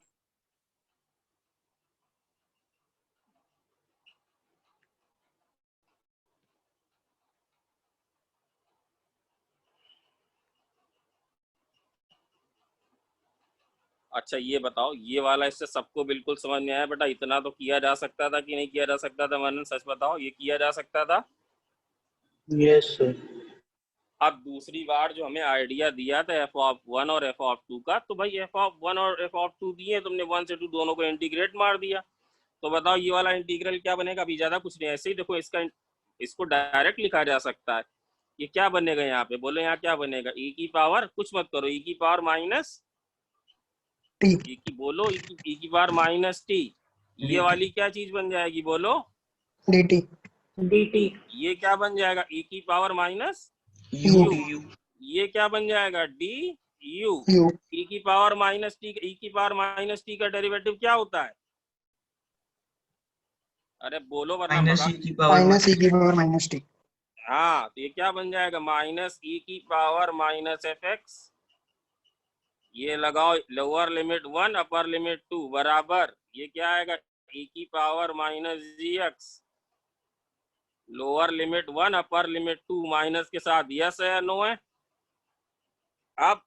अच्छा ये बताओ, ये वाला इससे सबको बिल्कुल समझ में आया बेटा? इतना तो किया जा सकता था कि नहीं किया जा सकता था? मनन सच बताओ, ये किया जा सकता था? Yes sir. अब दूसरी बार जो हमें आइडिया दिया था एफ ऑफ 1 और एफ ऑफ 2 का, तो भाई एफ ऑफ 1 और एफ ऑफ 2 दिए, तुमने 1 से 2 दोनों को इंटीग्रेट मार दिया। तो बताओ ये वाला इंटीग्रल क्या बनेगा? अभी ज्यादा कुछ नहीं, ऐसे ही देखो इसको डायरेक्ट लिखा जा सकता है। ये क्या बनेगा यहाँ पे बोलो? यहाँ क्या बनेगा? e की पावर, कुछ मत करो, e की पावर माइनस t e की, बोलो e की पावर माइनस टी। ये dt वाली क्या चीज बन जाएगी बोलो? dt। dt ये क्या बन जाएगा e की power minus u U. du ये क्या बन जाएगा डी यू U. e की पावर माइनस टी, e की पावर माइनस टी का डेरिवेटिव क्या होता है? अरे बोलो वरना माइनस भगा। e की पावर माइनस ई की पावर माइनस टी। हाँ तो ये क्या बन जाएगा माइनस e की पावर माइनस एफ एक्स। ये लगाओ लोअर लिमिट 1 अपर लिमिट 2 बराबर ये क्या आएगा e की power minus G X lower limit 1 upper limit 2 minus के साथ यस है या नो है। अब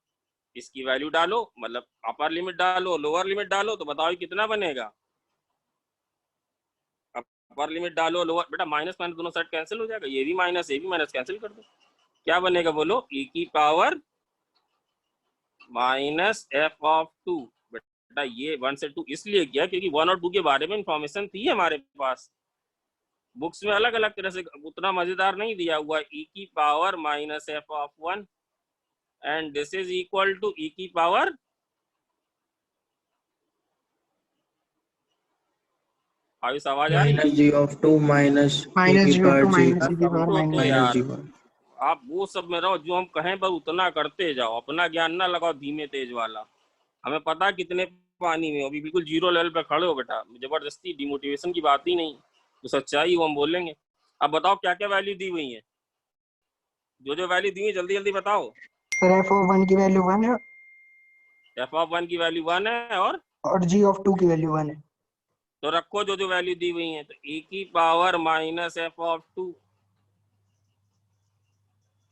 इसकी वैल्यू डालो मतलब अपर लिमिट डालो लोअर लिमिट डालो तो बताओ ये कितना बनेगा। अपर लिमिट डालो लोअर बेटा माइनस माइनस दोनों साइड कैंसिल हो जाएगा ये भी माइनस कैंसिल कर दो क्या बनेगा बोलो e की पावर माइनस एफ ऑफ 2। बेटा ये 1 से 2 इसलिए किया क्योंकि 1 और 2 के बारे में इंफॉर्मेशन थी हमारे पास बुक्स में अलग अलग तरह से उतना मजेदार नहीं दिया हुआ e की power minus F of 1 and this is equal to e की पावर आयुष आवाज आ रही है minus g of 2 minus e minus की जी पावर टू g माइनस ई की पावर समझो तो माइनस minus यार g1 आप वो सब में रहो जो हम कहें पर उतना करते जाओ अपना ज्ञान ना लगाओ धीमे तेज वाला। हमें पता कितने पानी में अभी बिल्कुल जीरो लेवल पे खड़े हो बेटा जबरदस्ती डिमोटिवेशन की बात ही नहीं तो सच्चाई वो हम बोलेंगे। अब बताओ क्या क्या वैल्यू दी हुई है जो वैल्यू दी हुई जल्दी जल्दी बताओ। सर एफ ऑफ 1 की वैल्यू 1 है एफ ऑफ 1 की वैल्यू 1 है और जी ऑफ 2 की वैल्यू 1 है। तो रखो जो वैल्यू दी हुई है तो e की पावर माइनस एफ ऑफ 2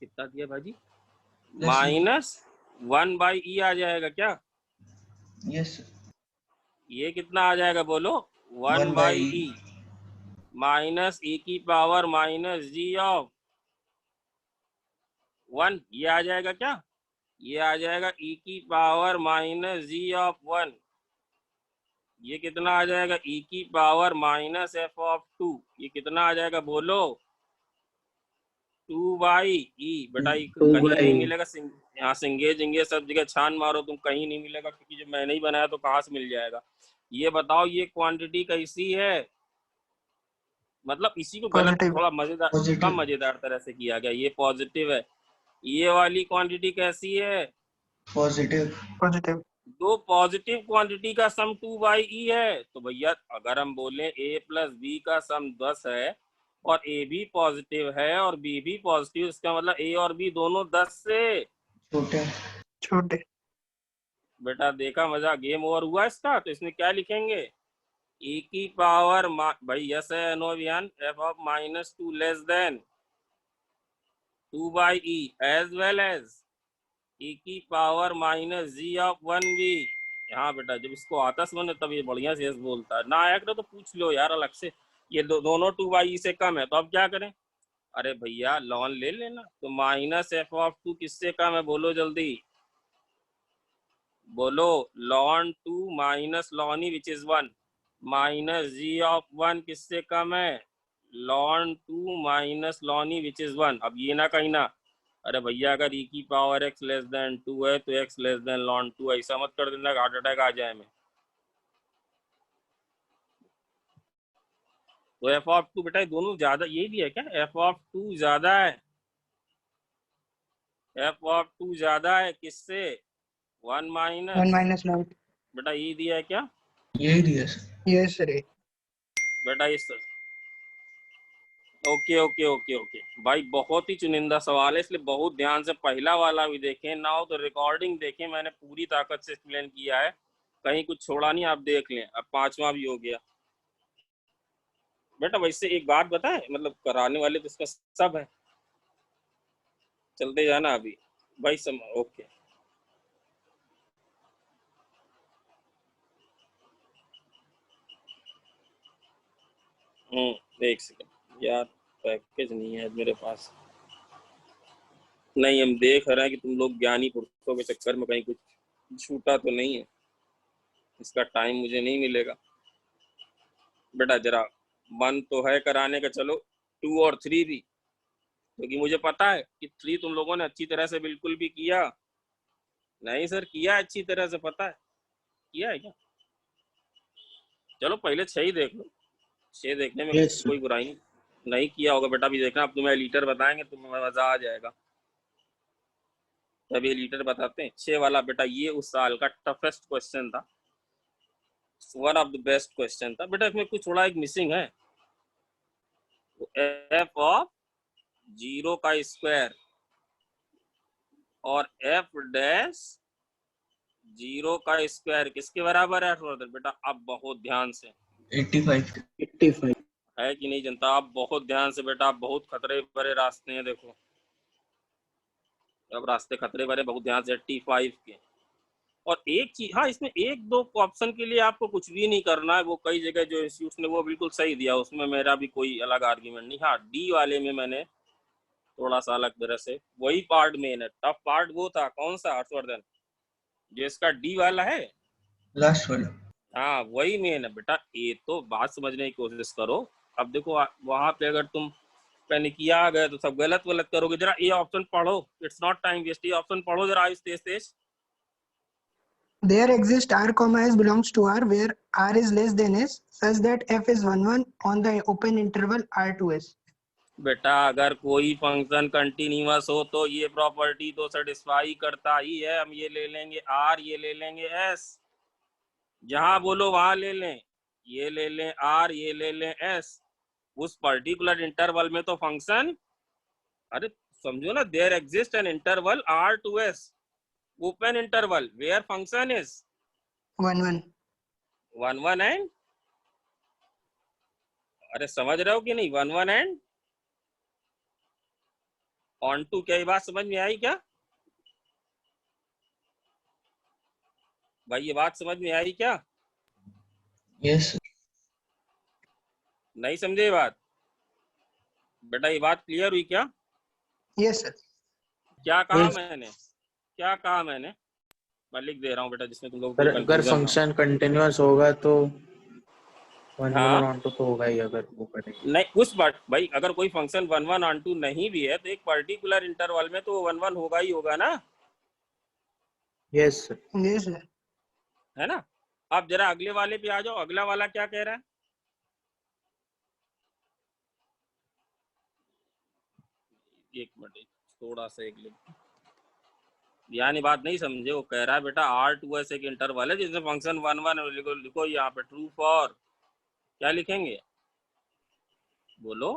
कितना दिया भाजी प्लस माइनस 1 बाई ई आ जाएगा क्या यस ये कितना आ जाएगा बोलो 1 1 by by E minus e की पावर माइनस जी ऑफ 1 ये आ जाएगा क्या ये आ जाएगा e की पावर माइनस जी ऑफ 1 ये कितना आ जाएगा e की पावर माइनस एफ ऑफ 2 ये कितना आ जाएगा बोलो 2 बाई ई बेटा टू कहीं बाई नहीं मिलेगा यहाँ सिंगे जिंगे सब जगह छान मारो तुम कहीं नहीं मिलेगा क्योंकि जब मैंने ही बनाया तो कहाँ से मिल जाएगा। ये बताओ ये क्वांटिटी कैसी है मतलब इसी को गलत पॉजिटिव थोड़ा मजेदार कम पॉजिटिव मजेदार तरह से किया गया ये पॉजिटिव है। ये वाली क्वांटिटी कैसी है पॉजिटिव पॉजिटिव दो पॉजिटिव क्वांटिटी का सम 2 बाई ई है तो भैया अगर हम बोले a प्लस बी का सम 10 है और a भी पॉजिटिव है और b भी पॉजिटिव इसका मतलब a और b दोनों 10 से छोटे छोटे। बेटा देखा मजा गेम ओवर हुआ इसका तो इसमें क्या लिखेंगे e की पावर भाई यस है नो अभियान F of minus 2 less than 2 by E as well as e की पावर माइनस जी ऑफ 1 भी। हाँ बेटा जब इसको आता समझ तब ये बढ़िया से यस बोलता है ना आया करो तो पूछ लो यार अलग से ये दोनों 2 बाई ई से कम है तो अब क्या करें अरे भैया लॉन ले लेना तो माइनस एफ ऑफ 2 किससे कम है बोलो जल्दी बोलो ln 2 minus ln e which is 1 minus ji of 1 किससे कम है ln 2 minus ln e which is 1। अब ये ना कहीं ना अरे भैया अगर e की पावर x लेस देन 2 है तो x लेस देन लॉन 2 ऐसा मत कर देना हार्ट अटैक आ जाए में। तो एफ ऑफ 2 बेटा दोनों ज्यादा यही भी है क्या एफ ऑफ 2 ज्यादा है एफ ऑफ 2 ज्यादा है किससे 1 1 माइनस माइनस लॉन बेटा ये दिया है क्या यही दिया सर यस सर। बेटा इस ओके ओके ओके ओके भाई बहुत ही चुनिंदा सवाल है इसलिए बहुत ध्यान से पहला वाला भी देखें ना हो तो रिकॉर्डिंग देखें मैंने पूरी ताकत से एक्सप्लेन किया है कहीं कुछ छोड़ा नहीं आप देख लें अब 5वां भी हो गया। बेटा वैसे एक बात बताए मतलब कराने वाले तो इसका सब है चलते जाना अभी भाई ओके एक सेकंड यार पैकेज नहीं है मेरे पास नहीं हम देख रहे हैं कि तुम लोग ज्ञानी पुरुषों के चक्कर में कहीं कुछ छूटा तो नहीं है इसका टाइम मुझे नहीं मिलेगा बेटा जरा मन तो है कराने का चलो 2 और 3 भी क्योंकि मुझे पता है कि 3 तुम लोगों ने अच्छी तरह से बिल्कुल भी किया नहीं सर किया अच्छी तरह से पता है किया है क्या चलो पहले 6 ही देख लो 6 देखने में Yes, sir. कोई बुराई नहीं नहीं किया होगा बेटा, अभी देखना, अब तुम्हें लीटर बताएंगे तुम्हें मजा आ जाएगा। तब ये लीटर बताते हैं 6 वाला बेटा, ये उस साल का टफेस्ट क्वेश्चन था, one of the best question था बेटा। इसमें कुछ थोड़ा एक मिसिंग है, एफ ऑफ 0 का स्क्वायर और एफ डैश 0 का स्क्वायर किसके बराबर है बेटा? अब बहुत ध्यान से 85। 85 है कि नहीं जनता? आप बहुत ध्यान से बेटा, आप बहुत खतरे भरे रास्ते हैं, देखो अब रास्ते खतरे भरे, बहुत ध्यान से 85 के। और एक चीज, हाँ इसमें एक दो ऑप्शन के लिए आपको कुछ भी नहीं करना है, वो कई जगह जो इंस्टीट्यूट ने वो बिल्कुल सही दिया, उसमें मेरा भी कोई अलग आर्ग्यूमेंट नहीं। हाँ डी वाले में मैंने थोड़ा सा अलग तरह से, वही पार्ट मेन है, टफ पार्ट वो था कौन सा हर्षवर्धन, जो इसका डी वाला है लास्ट वाला। हाँ वही मेन है बेटा। ये तो बात समझने की कोशिश करो। अब देखो वहां पे अगर तुम पैनिकिया आ गए तो सब गलत गलत करोगे। जरा ये ऑप्शन पढ़ो, इट्स नॉट टाइम वेस्ट, ये ऑप्शन पढ़ो जरा तेज तेज। There exists R comma S belongs to R where R is less than S such that F is 1 1 on the open interval R to S. बेटा अगर कोई function continuous हो तो ये property तो सेटिस्फाई करता ही है। हम ये ले लेंगे R, ये ले लेंगे S, जहां बोलो वहां ले लें, ये ले लें R, ये ले लें S, उस पर्टिकुलर इंटरवल में तो फंक्शन, अरे समझो ना, there exist an interval R to S, open interval where function is 1 1. 1 1 and, अरे समझ रहे हो कि नहीं, 1 1 एंड ऑन टू। क्या ये बात समझ में आई क्या भाई? ये बात समझ में आई क्या? यस। नहीं समझे ये बात बेटा? ये बात क्लियर हुई क्या? Yes sir. क्या कहा Yes. मैंने, क्या कहा मैंने? मैं लिख दे रहा हूँ बेटा, जिसमें तुम लोग अगर फंक्शन कंटिन्यूअस होगा तो 1 हाँ 1 ऑन टू तो होगा ही, अगर वो करेंगे। नहीं उस बात भाई, अगर कोई फंक्शन 1 1 ऑन टू नहीं भी है तो एक पर्टिकुलर इंटरवल में तो 1 1 होगा ही होगा ना, यस सर। Yes sir. है ना? अब जरा अगले वाले पे आ जाओ, अगला वाला क्या कह रहा है? एक मिनट थोड़ा सा एक लिख, यानी बात नहीं समझे। वो कह रहा है बेटा R to S एक इंटरवल है जिसमें फंक्शन 1 1, लिखो लिखो यहाँ पे ट्रू फॉर, क्या लिखेंगे बोलो?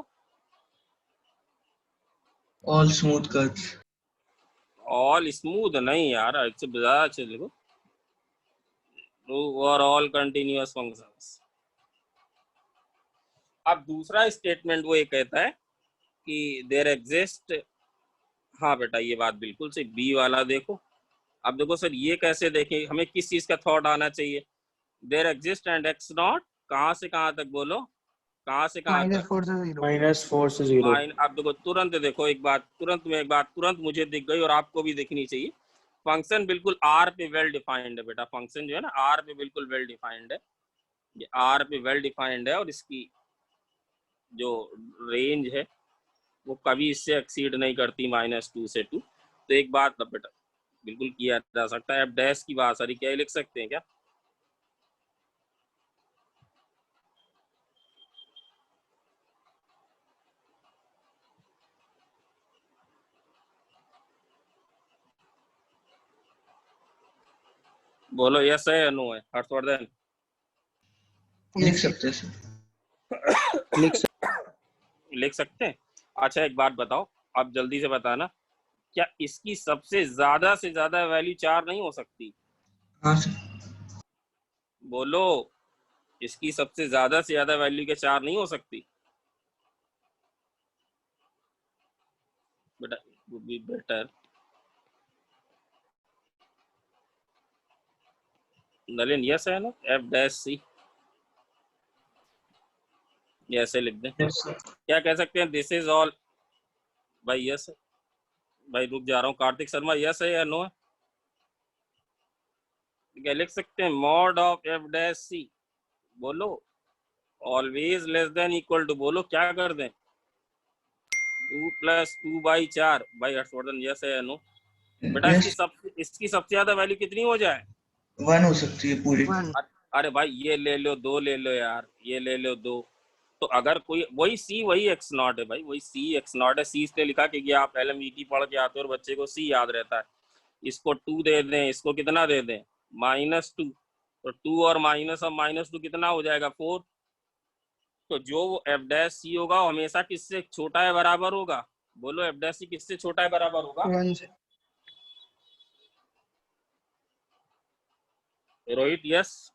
All smooth curves. All smooth नहीं यार, इससे ज्यादा अच्छे लिखो, true for all continuous functions. अब दूसरा स्टेटमेंट वो ये कहता है कि देयर एग्जिस्ट, हाँ बेटा ये बात बिल्कुल सही, बी वाला देखो। अब देखो सर ये कैसे देखें, हमें किस चीज का थॉट आना चाहिए? There exist and x naught, कहाँ से कहाँ तक बोलो, कहाँ से कहाँ तक? -4 से 0. -4 से 0। अब देखो तुरंत देखो, एक बात तुरंत मुझे दिख गई और आपको भी दिखनी चाहिए। फंक्शन बिल्कुल आर पे वेल डिफाइंड है बेटा, फंक्शन जो है ना आर पे बिल्कुल वेल डिफाइंड है, ये आर पे वेल डिफाइंड है, और इसकी जो रेंज है वो कभी इससे एक्सीड नहीं करती -2 से 2। तो एक बात बेटा बिल्कुल किया जा सकता है, एफ डैश की बात सारी क्या लिख सकते हैं क्या? बोलो यस है या नो है हर्षवर्धन? लिख सकते हैं सर। लिख सकते हैं। अच्छा एक बात बताओ, अब जल्दी से बताना, क्या इसकी सबसे ज्यादा से ज्यादा वैल्यू 4 नहीं हो सकती? हाँ सर। बोलो, इसकी सबसे ज्यादा से ज्यादा वैल्यू के 4 नहीं हो सकती बेटा? Would be better, Nalin yes है ना, एफ डैश सी ऐसे लिख दें। Yes sir. क्या कह सकते हैं, दिस इज ऑल भाई यस है। भाई रुक जा रहा हूँ, कार्तिक शर्मा यस है या नो है? क्या लिख सकते हैं, mod of f dash c, बोलो always less than equal to, बोलो क्या कर दें 2 + 2/4। भाई हर्षवर्धन यस है या नो बेटा? यस। इसकी सबसे ज्यादा वैल्यू कितनी हो जाए? 1 हो सकती है पूरी। 1. अरे भाई ये ले लो 2 ले लो यार, ये ले लो 2, तो अगर कोई वही सी वही एक्स नॉट है भाई, वही सी एक्स नॉट है। सी इसलिए लिखा कि आप LMET पढ़ के आते हो और बच्चे को सी याद रहता है। इसको 2 दे दें, इसको कितना दे दें, -2, तो 2 और माइनस, अब -2 कितना हो जाएगा, 4। तो जो एफ डैश सी होगा वो हमेशा किससे छोटा है बराबर होगा, बोलो एफ डैश सी किससे छोटा है बराबर होगा, 1 से। रोहित यस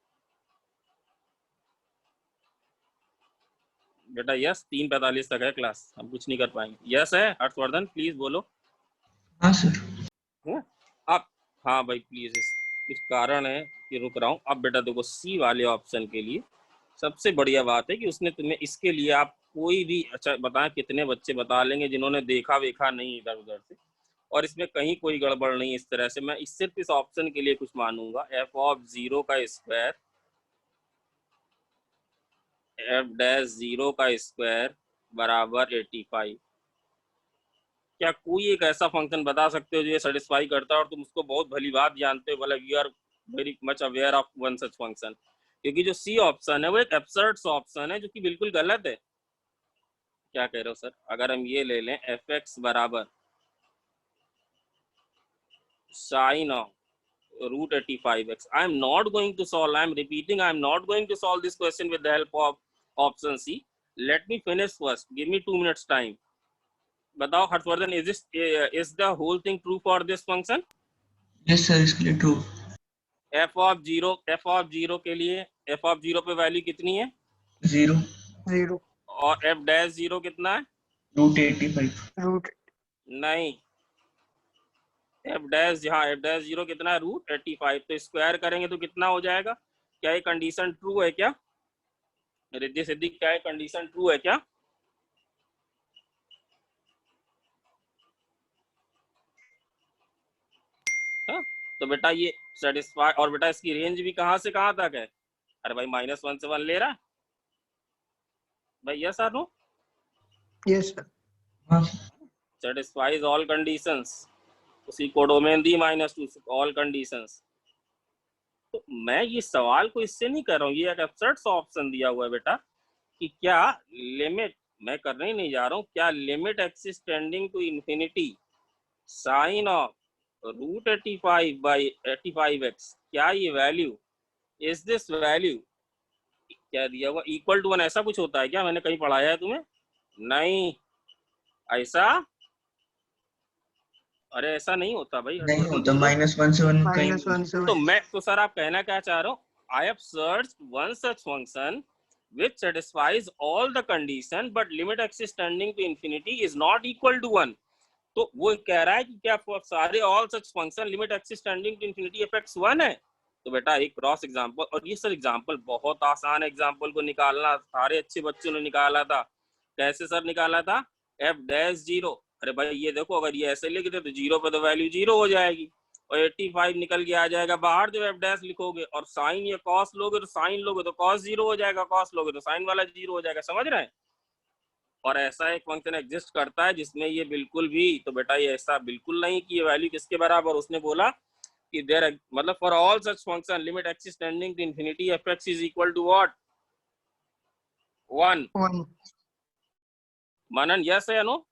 बेटा, यस 3:45 तक है क्लास, हम कुछ नहीं कर पाएंगे। यस है हर्षवर्धन, प्लीज बोलो। हाँ सर। अब हाँ भाई प्लीज, कुछ कारण है कि रुक रहा हूँ। अब बेटा देखो, सी वाले ऑप्शन के लिए सबसे बढ़िया बात है कि उसने तुम्हें इसके लिए आप कोई भी, अच्छा बताएं कितने बच्चे बता लेंगे जिन्होंने देखा वेखा नहीं इधर उधर से, और इसमें कहीं कोई गड़बड़ नहीं इस तरह से। मैं सिर्फ इस ऑप्शन के लिए कुछ मानूंगा, f(0) का स्क्वायर, f(0) का स्क्वायर बराबर 85। क्या कोई एक ऐसा फंक्शन बता सकते हो जो ये सेटिस्फाई करता है और तुम उसको बहुत भली बात जानते हो, मतलब you are very much aware of one such function? क्योंकि जो सी ऑप्शन है वो एक एब्सर्ड ऑप्शन है जो कि बिल्कुल गलत है। क्या कह रहे हो सर? अगर हम ये ले लें f(x) बराबर sin of √85x, I am not going to solve, I am repeating, I am not going to solve this question with the help of option C. Let me finish first, give me 2 minutes time. बताओ Harshvardhan, is the whole thing true for this function? Yes sir, इसके लिए true. f(0) के लिए f(0) पे value कितनी है? 0। 0 और f(0) कितना है? √85। रूट नहीं, f(0) कितना है? √85। तो स्क्वायर करेंगे तो कितना हो जाएगा? क्या ये कंडीशन ट्रू है क्या रिद्धि सिद्धि? क्या ये कंडीशन ट्रू है क्या? हाँ? तो बेटा ये सेटिस्फाई, और बेटा इसकी रेंज भी कहाँ से कहाँ तक है? अरे भाई -1 से 1 ले रहा है भाई, यस और नो? Yes sir. हाँ। सेटिस्फाइज ऑल कंडीशंस, उसी को डोमेन दी -2 ऑल कंडीशंस। तो मैं ये सवाल को इससे नहीं कर रहा हूँ, ये एक एब्सर्ड ऑप्शन दिया हुआ है बेटा कि क्या लिमिट, मैं करने ही नहीं जा रहा हूँ, क्या limit x tending to infinity sine of √85/85x, क्या ये वैल्यू, इज दिस वैल्यू, क्या दिया हुआ, इक्वल टू 1, ऐसा कुछ होता है क्या? मैंने कहीं पढ़ाया है तुम्हें? नहीं, ऐसा, अरे ऐसा नहीं होता भाई नहीं होता, बोलो। -1 से 1 कहीं भी -1 से तो 1। मैं तो सर आप कहना क्या चाह रहे हो? I have searched one such function which satisfies all the condition but limit axis tending to infinity is not equal to 1। तो वो कह रहा है कि क्या सारे all such function limit axis tending to infinity f(x)(1) है? तो बेटा एक क्रॉस एग्जांपल, और ये सर एग्जांपल बहुत आसान है, एग्जांपल को निकालना सारे अच्छे बच्चों ने निकाला था। कैसे सर निकाला था? f(0), अरे भाई ये देखो, अगर ये ऐसे लिख दे तो 0 पे तो वैल्यू 0 हो जाएगी, और 85 निकल के आ जाएगा बाहर जब f' लिखोगे, और साइन या कॉस लोगे तो साइन लोगे तो कॉस 0 हो जाएगा, कॉस लोगे तो साइन वाला 0 हो जाएगा, समझ रहे हैं? और ऐसा एक फंक्शन एग्जिस्ट करता है जिसमें ये बिल्कुल भी, तो बेटा ये ऐसा बिल्कुल नहीं कि ये वैल्यू किसके बराबर, उसने बोला कि देयर, मतलब for all such function limit x tending to infinity f(x) is equal to what? 1। 1 Manan yes है या नो?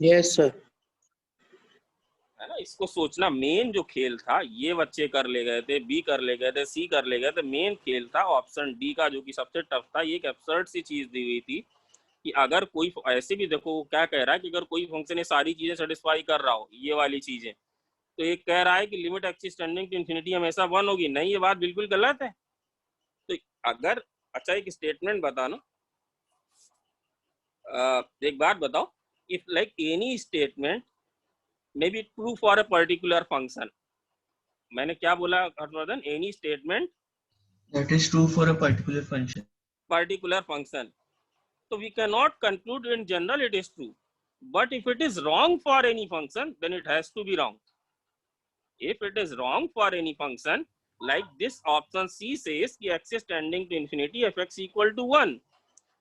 Yes sir. है ना, इसको सोचना। मेन जो खेल था ये बच्चे कर ले गए थे, बी कर ले गए थे, सी कर ले गए थे, मेन खेल था ऑप्शन डी का जो कि सबसे टफ था। ये एक एब्सर्ड सी चीज दी हुई थी कि अगर कोई, ऐसे भी देखो क्या कह रहा है कि अगर कोई फंक्शन ये सारी चीजें सेटिस्फाई कर रहा हो, ये वाली चीजें, तो ये कह रहा है कि limit x tending to infinity हमेशा 1 होगी। नहीं, ये बात बिल्कुल गलत है। तो अगर, अच्छा एक स्टेटमेंट बताना, एक बात बताओ, if like any statement may be true for a particular function, मैंने क्या बोला Harshvardhan? Any statement that is true for a particular function. particular function, so we cannot conclude in general it is true, but if it is wrong for any function then it has to be wrong. If it is wrong for any function, like this option C says कि axis tending to infinity f(x) equal to 1,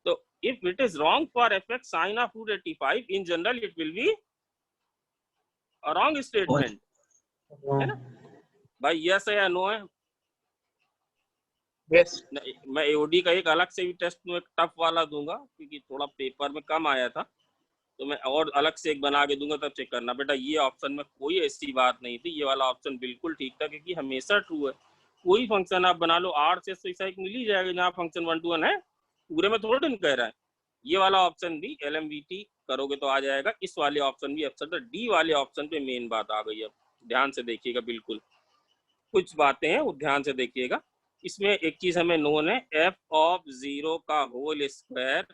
so if it is wrong for f(x) sin of √85, in general it will be a wrong statement, है ना भाई? Yes है या no है? Yes मैं AOD का एक अलग से भी टेस्ट में टफ वाला दूंगा, क्योंकि थोड़ा पेपर में कम आया था, तो मैं और अलग से एक बना के दूंगा, तब चेक करना। बेटा ये ऑप्शन में कोई ऐसी बात नहीं थी, ये वाला ऑप्शन बिल्कुल ठीक था, क्योंकि हमेशा ट्रू है। कोई फंक्शन आप बना लो, आर से ऐसा एक मिल ही जाएगा जहाँ फंक्शन 1 to 1 है, पूरे में थोड़ा नहीं कह रहा है। ये वाला ऑप्शन भी LMVT करोगे तो आ जाएगा, इस वाले ऑप्शन भी अच्छा था। डी वाले ऑप्शन पे मेन बात आ गई। अब ध्यान से देखिएगा, बिल्कुल कुछ बातें हैं वो ध्यान से देखिएगा। इसमें एक चीज हमें नोन है, एफ ऑफ 0 का होल स्क्वायर,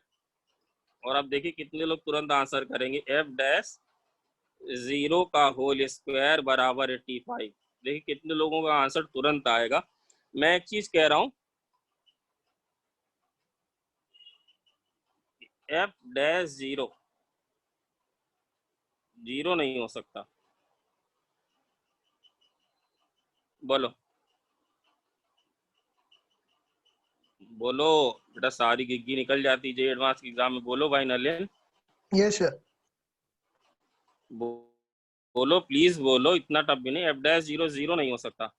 और अब देखिए कितने लोग तुरंत आंसर करेंगे, एफ डैश 0 का होल स्क्वायर बराबर 85। देखिए कितने लोगों का आंसर तुरंत आएगा। मैं एक चीज कह रहा हूं, एफ डैश 0 नहीं हो सकता। बोलो बोलो बेटा, सारी गिग्गी निकल जाती है एडवांस के एग्जाम में। बोलो भाई नलिन, यस सर। बोलो प्लीज बोलो, इतना टफ भी नहीं। एफ डैश 0 नहीं हो सकता,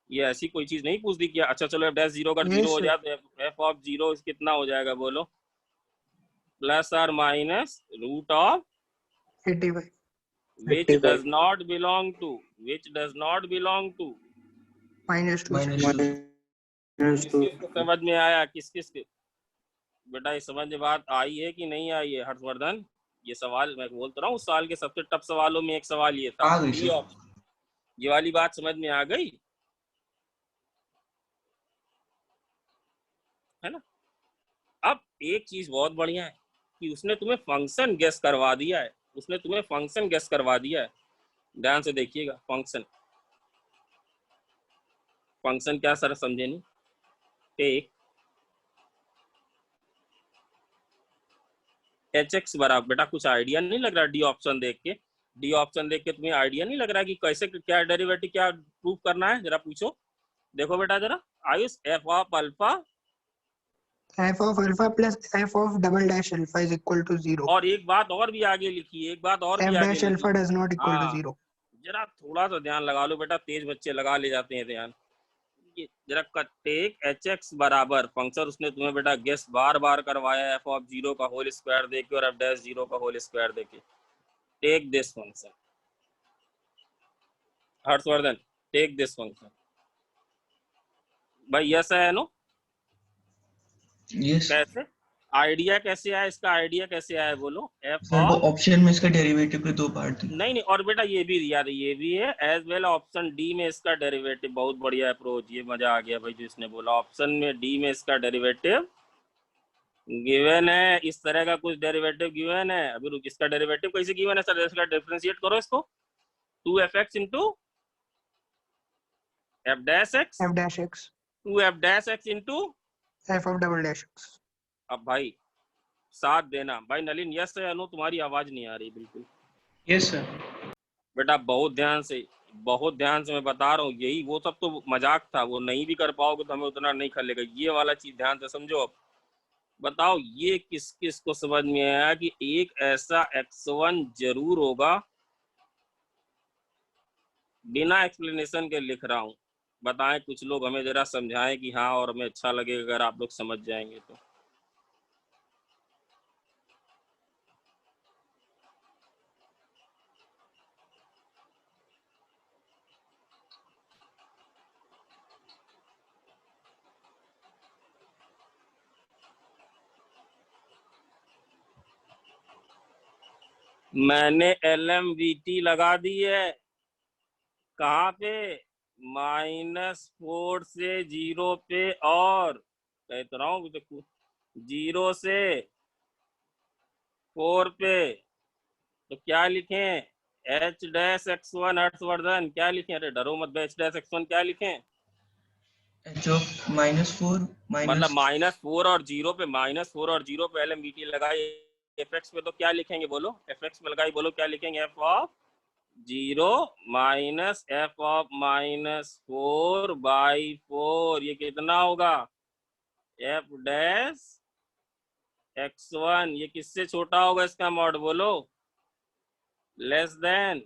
ये ऐसी कोई चीज नहीं पूछ दी क्या। अच्छा चलो, एफ डैश 0 अगर 0 यस हो सर। जाए तो एफ ऑफ 0 कितना हो जाएगा बोलो, प्लस और minus root of 85 which 85 does not belong to, which does not belong to। -2 sir. -2 minus किस 2 किस को समझ में आया, किस किस के बेटा ये समझ में बात आई है कि नहीं आई है हर्षवर्धन। ये सवाल मैं बोलता रहा हूँ, उस साल के सबसे टफ सवालों में एक सवाल ये था। आ गई डी सर। ऑप्शन, ये वाली बात समझ में आ गई है ना। अब एक चीज बहुत बढ़िया है कि उसने तुम्हें फंक्शन गेस करवा दिया है, उसने तुम्हें फंक्शन गेस करवा दिया है। ध्यान से देखिएगा, फंक्शन फंक्शन क्या सर समझे नहीं। टेक HX बराबर, बेटा कुछ आइडिया नहीं लग रहा डी ऑप्शन देख के, डी ऑप्शन देख के तुम्हें आइडिया नहीं लग रहा कि कैसे क्या डेरिवेटिव क्या प्रूव करना है, जरा पूछो। देखो बेटा जरा, Ayush, F of alpha, f of alpha plus f of double dash alpha is equal to 0. और एक बात और भी आगे लिखी है, एक बात और भी f आगे dash लिखी। alpha does not equal to हाँ 0. जरा थोड़ा सा ध्यान लगा लो बेटा, तेज बच्चे लगा ले जाते हैं ध्यान। ये जरा टेक HX बराबर फंक्शन उसने तुम्हें बेटा गेस बार बार करवाया, एफ ऑफ 0 का होल स्क्वायर देके और एफ डैश 0 का होल स्क्वायर देके। Take this function Harshvardhan, take this function. भाई यस है नो, यस कैसे आइडिया कैसे आया, इसका आइडिया कैसे आया बोलो। एफ सर, वो ऑफ ऑप्शन में इसका डेरिवेटिव के 2 पार्ट थे। नहीं, और बेटा ये भी याद है, ये भी है एज वेल ऑप्शन डी में इसका डेरिवेटिव। बहुत बढ़िया अप्रोच, ये मजा आ गया भाई जो इसने बोला, ऑप्शन में डी में इसका डेरिवेटिव गिवन है। इस तरह का कुछ डेरिवेटिव गिवन है। अभी रुक, इसका डेरिवेटिव कैसे गिवन है सर, इसका डिफरेंशिएट करो इसको, 2fx into F dash x, f dash x 2f dash x into. f of double dash x. अब भाई साथ देना भाई। नलिन यस है अनु, तुम्हारी आवाज नहीं आ रही बिल्कुल। यस सर बेटा बहुत ध्यान से, बहुत ध्यान से मैं बता रहा हूँ, यही वो सब तो मजाक था, वो नहीं भी कर पाओगे तो हमें उतना नहीं खलेगा। ये वाला चीज ध्यान से समझो। अब बताओ ये किस किस को समझ में आया कि एक ऐसा x1 जरूर होगा, बिना एक्सप्लेनेशन के लिख रहा हूँ। बताएं कुछ लोग, हमें जरा समझाएं कि हाँ, और हमें अच्छा लगेगा अगर आप लोग समझ जाएंगे तो। मैंने LMVT लगा दी है, कहाँ पे, -4 से 0 पे, और कहता रहा हूँ 0 से 4 पे। तो क्या लिखें, H डैश x1 हर्षवर्धन क्या लिखें, अरे डरो मत, H डैश x1 क्या लिखें, h of -4 मतलब माइनस -4 और 0 पे, -4 और 0 पे LMVT लगाई। fx पे तो क्या लिखेंगे बोलो, fx में लगाई, बोलो क्या लिखेंगे, f of 0 minus f of -4/4, ये कितना होगा, f डैश x1, ये किससे छोटा होगा इसका मॉड बोलो, लेस देन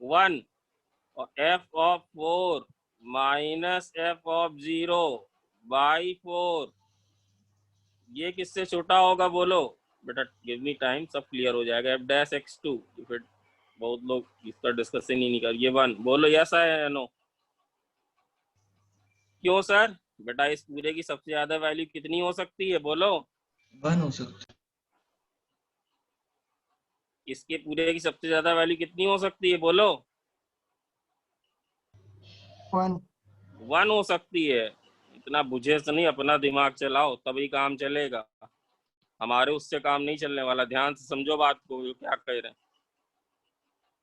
1, और f of 4 minus f of 0 by 4, ये किससे छोटा होगा बोलो बेटा? गिव मी टाइम, सब क्लियर हो जाएगा। एफ डैश एक्स टू, फिर बहुत लोग इसका डिस्कशन ही नहीं कर, ये 1 बोलो, यस है नो? क्यों सर? बेटा इस पूरे की सबसे ज्यादा वैल्यू कितनी हो सकती है बोलो? 1 हो सकता इसके पूरे की सबसे ज्यादा वैल्यू कितनी हो सकती है बोलो? 1। 1 हो सकती है। इतना बुझे से नहीं, अपना दिमाग चलाओ तभी काम चलेगा, हमारे उससे काम नहीं चलने वाला। ध्यान से समझो बात को, क्या कह रहे हैं।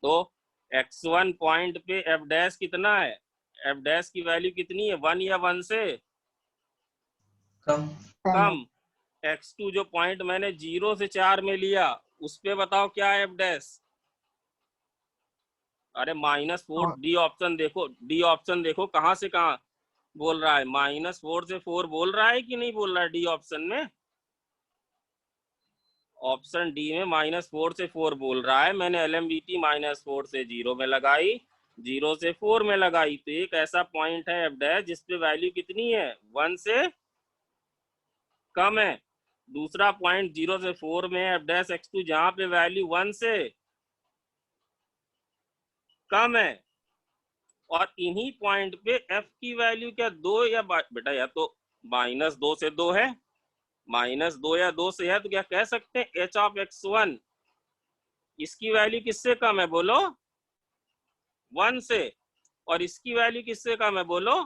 तो x1 पॉइंट पे एफ डैश कितना है? एफ डैश की वैल्यू कितनी है? 1 या 1 से कम। कम। x2 जो पॉइंट मैंने 0 से 4 में लिया, उस पे बताओ क्या है एफ डैश? अरे -4। डी ऑप्शन देखो, डी ऑप्शन देखो कहां से कहां बोल रहा है। -4 से 4 बोल रहा है कि नहीं बोल रहा है डी ऑप्शन में? ऑप्शन डी में -4 से 4 बोल रहा है। मैंने एलएमवीटी -4 से 0 में लगाई, 0 से 4 में लगाई, तो एक ऐसा पॉइंट है एफ डैश जिसपे वैल्यू कितनी है? 1 से कम है। दूसरा पॉइंट 0 से 4 में एफ डैश x2 जहां पे वैल्यू 1 से कम है। और इन्हीं पॉइंट पे f की वैल्यू क्या 2 या बेटा या तो -2 से 2 है, -2 या 2 से है, तो क्या कह सकते हैं h ऑफ x1 इसकी वैल्यू किससे कम है बोलो? 1 से। और इसकी वैल्यू किससे कम है बोलो?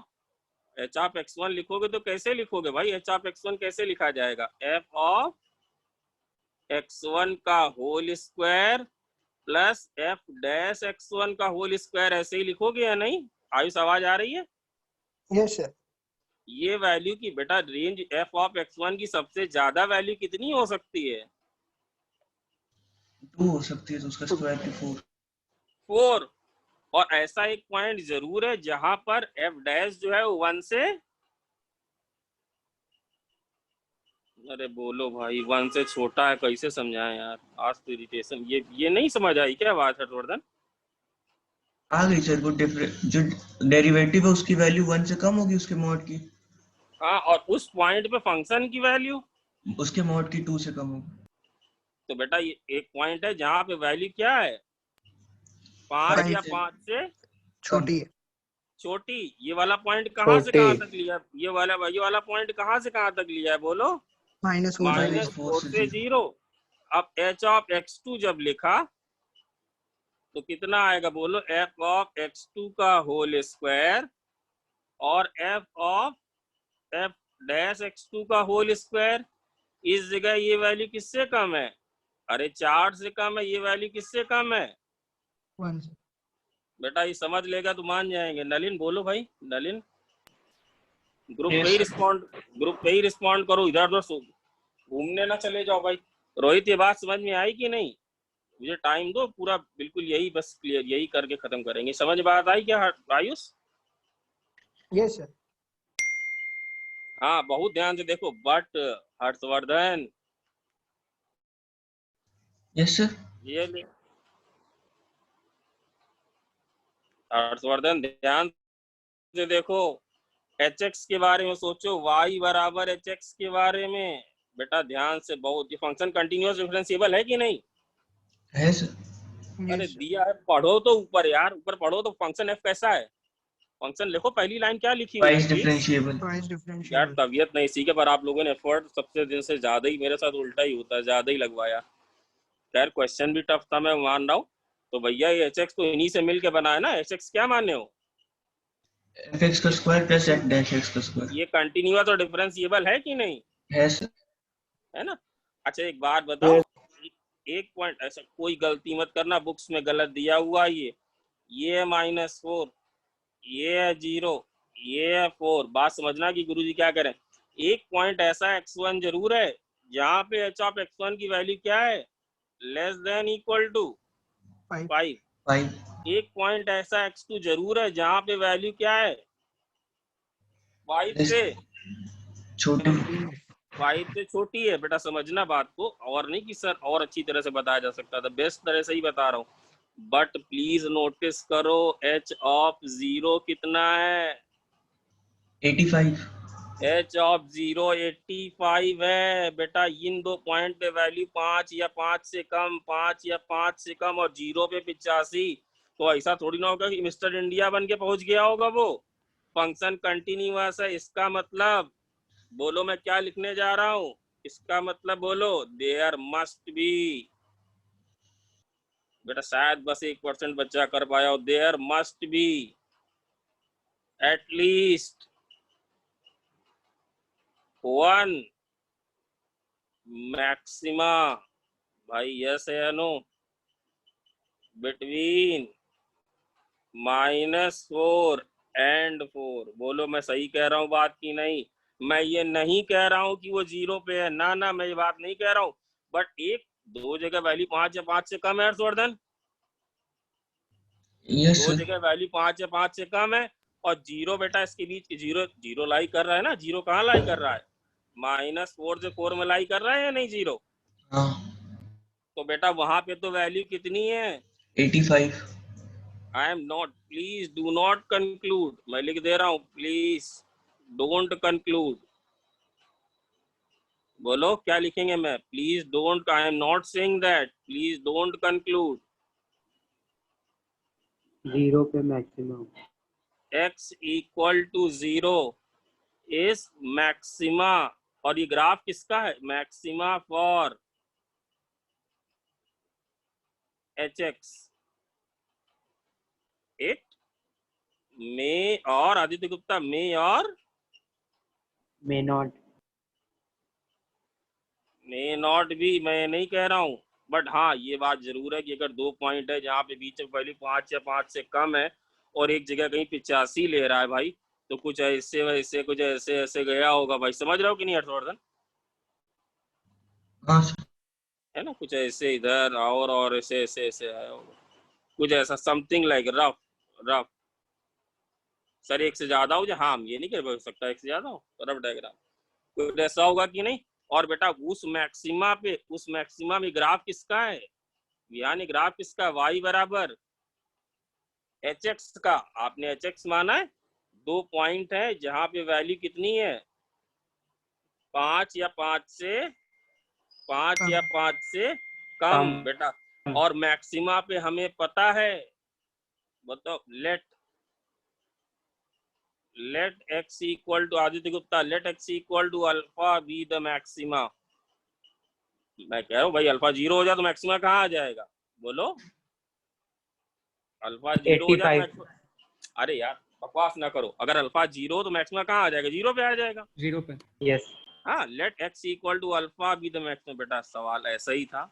h ऑफ x1 लिखोगे तो कैसे लिखोगे भाई? h ऑफ x1 कैसे लिखा जाएगा? f ऑफ x1 का whole square plus f dash x1 का होल स्क्वायर, ऐसे ही लिखोगे या नहीं? आयुष आवाज आ रही है? Yes sir. ये वैल्यू की बेटा रेंज f ऑफ x1 की सबसे ज्यादा वैल्यू कितनी हो सकती है? 2 हो सकती है, तो उसका स्क्वायर की 4। 4। और ऐसा एक पॉइंट जरूर है जहां पर f डैश जो है वो 1 से, अरे बोलो भाई 1 से छोटा है, कैसे समझाएं यार? आज तो इरिटेशन, ये नहीं समझ आई क्या बात हर्षवर्धन? आ गई सर, वो जो डेरिवेटिव है उसकी वैल्यू 1 से कम होगी उसके मॉड की। हाँ, और उस पॉइंट पे फंक्शन की वैल्यू उसके मॉड की 2 से कम होगी। तो बेटा ये एक पॉइंट है जहां पे वैल्यू क्या है? 5 या 5 से छोटी है। छोटी। ये वाला पॉइंट कहाँ से कहाँ तक लिया? ये वाला पॉइंट कहाँ से कहाँ तक लिया है बोलो? -4 से 0। अब h ऑफ x2 जब लिखा तो कितना आएगा बोलो? f ऑफ x2 का होल स्क्वायर और f of f dash x2 का होल स्क्वायर। इस जगह ये वैल्यू किससे कम है? अरे 4 से कम है। ये वैल्यू किससे कम है? 1 से। बेटा ये समझ लेगा तो मान जाएंगे। नलिन बोलो भाई, नलिन ग्रुप Yes, पे ही sir. रिस्पॉन्ड करो, इधर उधर घूमने ना चले जाओ भाई। रोहित ये बात समझ में आई कि नहीं? मुझे टाइम दो, पूरा बिल्कुल यही बस क्लियर यही करके खत्म करेंगे। समझ बात आई क्या आयुष? Yes sir. हाँ बहुत ध्यान से देखो। But Harshvardhan, yes sir. ये हर्षवर्धन ध्यान से देखो, hx के बारे में सोचो, y बराबर hx के बारे में। बेटा ध्यान से, बहुत ये फंक्शन कंटिन्यूअस डिफरेंशिएबल है कि नहीं? है सर। अरे दिया है, पढ़ो तो ऊपर यार, ऊपर पढ़ो तो फंक्शन f कैसा है? फंक्शन लिखो, पहली लाइन क्या लिखी हुई है? Wise differentiable. यार तबीयत नहीं सीखे, पर आप लोगों ने एफर्ट सबसे दिन से ज्यादा ही, मेरे साथ उल्टा ही होता है, ज्यादा ही लगवाया। खैर क्वेश्चन भी टफ था, मैं मान रहा हूँ। तो भैया ये एच एक्स तो इन्हीं से मिलके बना है ना। एच एक्स क्या माने हो? fx का square plus f dash x का स्क्वायर। ये कंटिन्यूअस और डिफरेंशिएबल है कि नहीं? है सर। है ना? अच्छा एक बात बताओ, एक पॉइंट ऐसा कोई गलती मत करना, बुक्स में गलत दिया हुआ ये है -4, ये है 0, ये है 4। बात समझना कि गुरुजी क्या करें। एक पॉइंट ऐसा x1 जरूर है जहां पे h ऑफ x1 की वैल्यू क्या है? Less than equal to 5। एक पॉइंट ऐसा x2 जरूर है जहां पे वैल्यू क्या है? 5 से छोटी। 5 से छोटी है। बेटा समझना बात को, और नहीं कि सर और अच्छी तरह से बताया जा सकता था, बेस्ट तरह से ही बता रहा हूँ। बट प्लीज नोटिस करो h ऑफ 0 कितना है? 85। एच ऑफ 0 85 है बेटा। इन दो पॉइंट पे वैल्यू 5 या 5 से कम, 5 या 5 से कम और 0 पे 85, तो ऐसा थोड़ी ना होगा कि मिस्टर इंडिया बन के पहुंच गया होगा वो। फंक्शन कंटिन्यूअस है, इसका मतलब बोलो मैं क्या लिखने जा रहा हूं, इसका मतलब बोलो देयर मस्ट बी, बेटा शायद बस 1% बच्चा कर पाया हो, there must be at least one maxima, भाई यस है या नो, बिटवीन -4 and 4। बोलो मैं सही कह रहा हूँ बात की नहीं। मैं ये नहीं कह रहा हूँ कि वो 0 पे है, ना ना मैं ये बात नहीं कह रहा हूँ, बट एक दो जगह वैल्यू 5 या 5 से कम है हर्षवर्धन, यस दो सर। जगह वैल्यू 5 या 5 से कम है, और 0 बेटा इसके बीच, 0 0 लाई कर रहा है ना, 0 कहाँ लाई कर रहा है, -4 से 4 में लाई कर रहा है या नहीं 0, हाँ तो बेटा वहां पे तो वैल्यू कितनी है, 85। आई am not, please do not conclude, मैं लिख दे रहा हूं, प्लीज डोंट कंक्लूड। बोलो क्या लिखेंगे, मैं please don't, I am not saying that, please don't conclude. 0 पे maximum. x equal to 0 is maxima, और ये ग्राफ किसका है, maxima for hx, it may और आदित्य गुप्ता मे और मे नॉट। मे नॉट भी मैं नहीं कह रहा हूं, बट हाँ ये बात जरूर है कि अगर दो पॉइंट है जहाँ पे बीच में वैल्यू 5 या 5 से कम है और एक जगह कहीं 85 ले रहा है भाई, तो कुछ ऐसे वैसे कुछ ऐसे ऐसे गया होगा भाई, समझ रहे हो कि नहीं हर्षवर्धन, हाँ सर। है ना, कुछ ऐसे इधर और ऐसे ऐसे ऐसे आया होगा, कुछ ऐसा something like rough rough. Sir एक से ज्यादा हो जाए, हाँ हम ये नहीं कह सकता एक से ज्यादा हो, रफ डायग्राम कुछ ऐसा होगा कि नहीं। और बेटा उस मैक्सिमा पे, उस मैक्सिमा में ग्राफ किसका है, यानी ग्राफ किसका, y बराबर hx का, आपने hx माना है, दो पॉइंट है जहां पे वैल्यू कितनी है, 5 या 5 से, 5 या 5 से कम कम। बेटा, और मैक्सिमा पे हमें पता है, बताओ let x equal to, Aditya Gupta let x equal to alpha be the maxima. मैं कह रहा हूँ भाई अल्फा 0 हो जाए तो मैक्सिमा कहाँ आ जाएगा, बोलो अल्फा 0 हो जाए तो 85। मैक्सिमा, अरे यार बकवास ना करो, अगर अल्फा 0 हो तो मैक्सिमा कहाँ आ जाएगा, 0 पे आ जाएगा। 0 पे। यस। हाँ let x equal to alpha be the maximum, बेटा सवाल ऐसा ही था,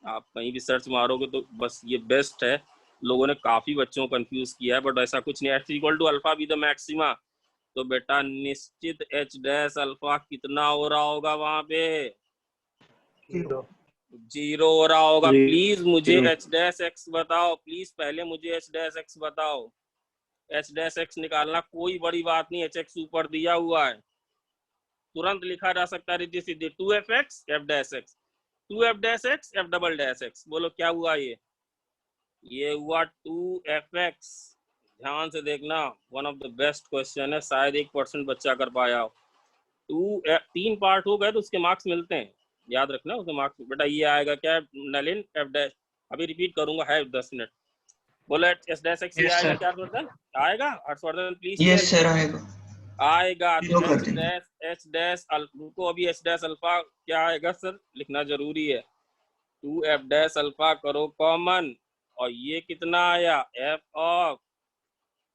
आप कहीं भी सर्च मारोगे तो बस ये बेस्ट है, लोगों ने काफी बच्चों को कंफ्यूज किया है, बट ऐसा कुछ नहीं, x equal to alpha be the maxima, तो बेटा निश्चित h डैश अल्फा कितना हो रहा होगा वहां पे, 0। 0 हो रहा होगा। प्लीज मुझे 0। h डैश x बताओ, प्लीज पहले मुझे h डैश x बताओ, h डैश x निकालना कोई बड़ी बात नहीं, h x ऊपर दिया हुआ है, तुरंत लिखा जा सकता है Riddhi Siddhi, 2fx f dash x, 2f dash x f double dash x, बोलो क्या हुआ, ये हुआ 2fx। ध्यान से देखना, one of the best question है, शायद 1% बच्चा कर पाया हो। 3 पार्ट हो गए तो उसके मार्क्स मिलते हैं, याद रखना उसके मार्क्स, बेटा ये आएगा क्या नलिन f डैश, अभी रिपीट करूंगा है 10 मिनट, बोलो एच डैश एक्स, ये यस आएगा सर। क्या हर्षवर्धन, आएगा Harshvardhan please yes tell, sir आएगा। आएगा तो जीरो कर देंगे। एच डैश रुको अभी, एच डैश अल्फा क्या आएगा सर, लिखना जरूरी है, 2f डैश अल्फा करो कॉमन, और ये कितना आया f ऑफ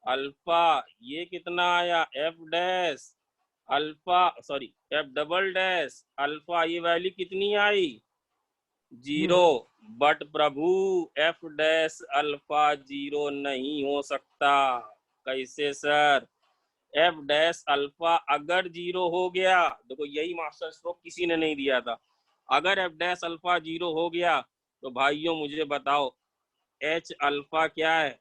अल्फा, ये कितना आया f dash alpha, sorry f double dash alpha, ये वैल्यू कितनी आई 0, but Prabhu f dash alpha 0 नहीं हो सकता, कैसे सर, f डैश अल्फा अगर 0 हो गया, देखो यही मास्टर स्ट्रोक किसी ने नहीं दिया था, अगर f डैश अल्फा 0 हो गया तो भाइयों मुझे बताओ h अल्फा क्या है,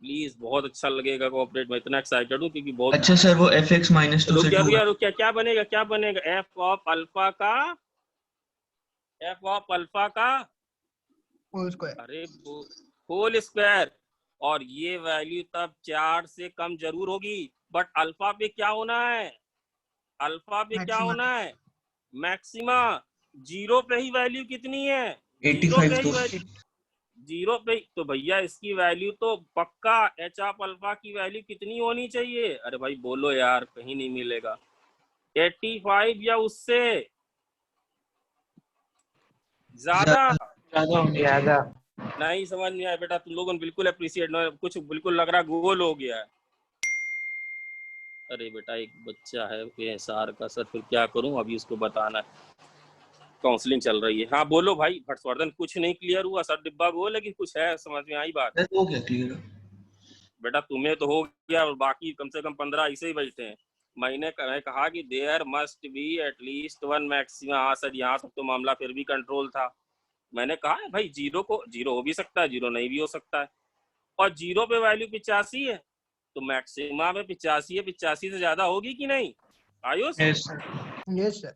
प्लीज बहुत अच्छा लगेगा कोऑपरेट, मैं इतना एक्साइटेड हूँ क्योंकि बहुत, अच्छा सर वो fx -2 से 2 है। रुकिया क्या बनेगा, क्या बनेगा, f ऑफ अल्फा का, f ऑफ अल्फा का, होल स्क्वायर। अरे होल स्क्वायर, और ये वैल्यू तब 4 से कम जरूर होगी, बट अल्फा पे क्या होना है, अल्फा पे क्या Maxima. होना है, मैक्सिमा। जीरो पे ही वैल्यू कितनी है, जीरो 85 पे ही तो वैल्यू, जीरो पे। तो भैया इसकी वैल्यू तो पक्का एच ऑफ अल्फा की वैल्यू कितनी होनी चाहिए, अरे भाई बोलो यार, कहीं नहीं मिलेगा, 85 या उससे ज्यादा। ज्यादा होंगे, ज्यादा। नहीं समझ नहीं आया बेटा, तुम लोगों ने बिल्कुल अप्रिशिएट, कुछ बिल्कुल लग रहा गोल हो गया है। अरे बेटा एक बच्चा है एसआर का, सर फिर क्या करूं, अभी उसको बताना है, काउंसलिंग चल रही है। हाँ बोलो भाई हर्षवर्धन, कुछ नहीं क्लियर हुआ सर, डिब्बा गोल है कि कुछ है, समझ में आई बात? बस हो गया क्लियर। बेटा तुम्हें तो हो गया, और बाकी कम से कम 15 ऐसे ही बैठे हैं। मैंने कहा कि there must be at least one maxima. हाँ सर यहाँ तक तो मामला फिर भी कंट्रोल था। मैंने कहा है भाई जीरो को जीरो हो भी सकता है, जीरो नहीं भी हो सकता है, और जीरो पे वैल्यू 85 है, तो मैक्सिमा में 85 है, 85 से ज्यादा होगी कि नहीं आयुष? Yes Yes, sir.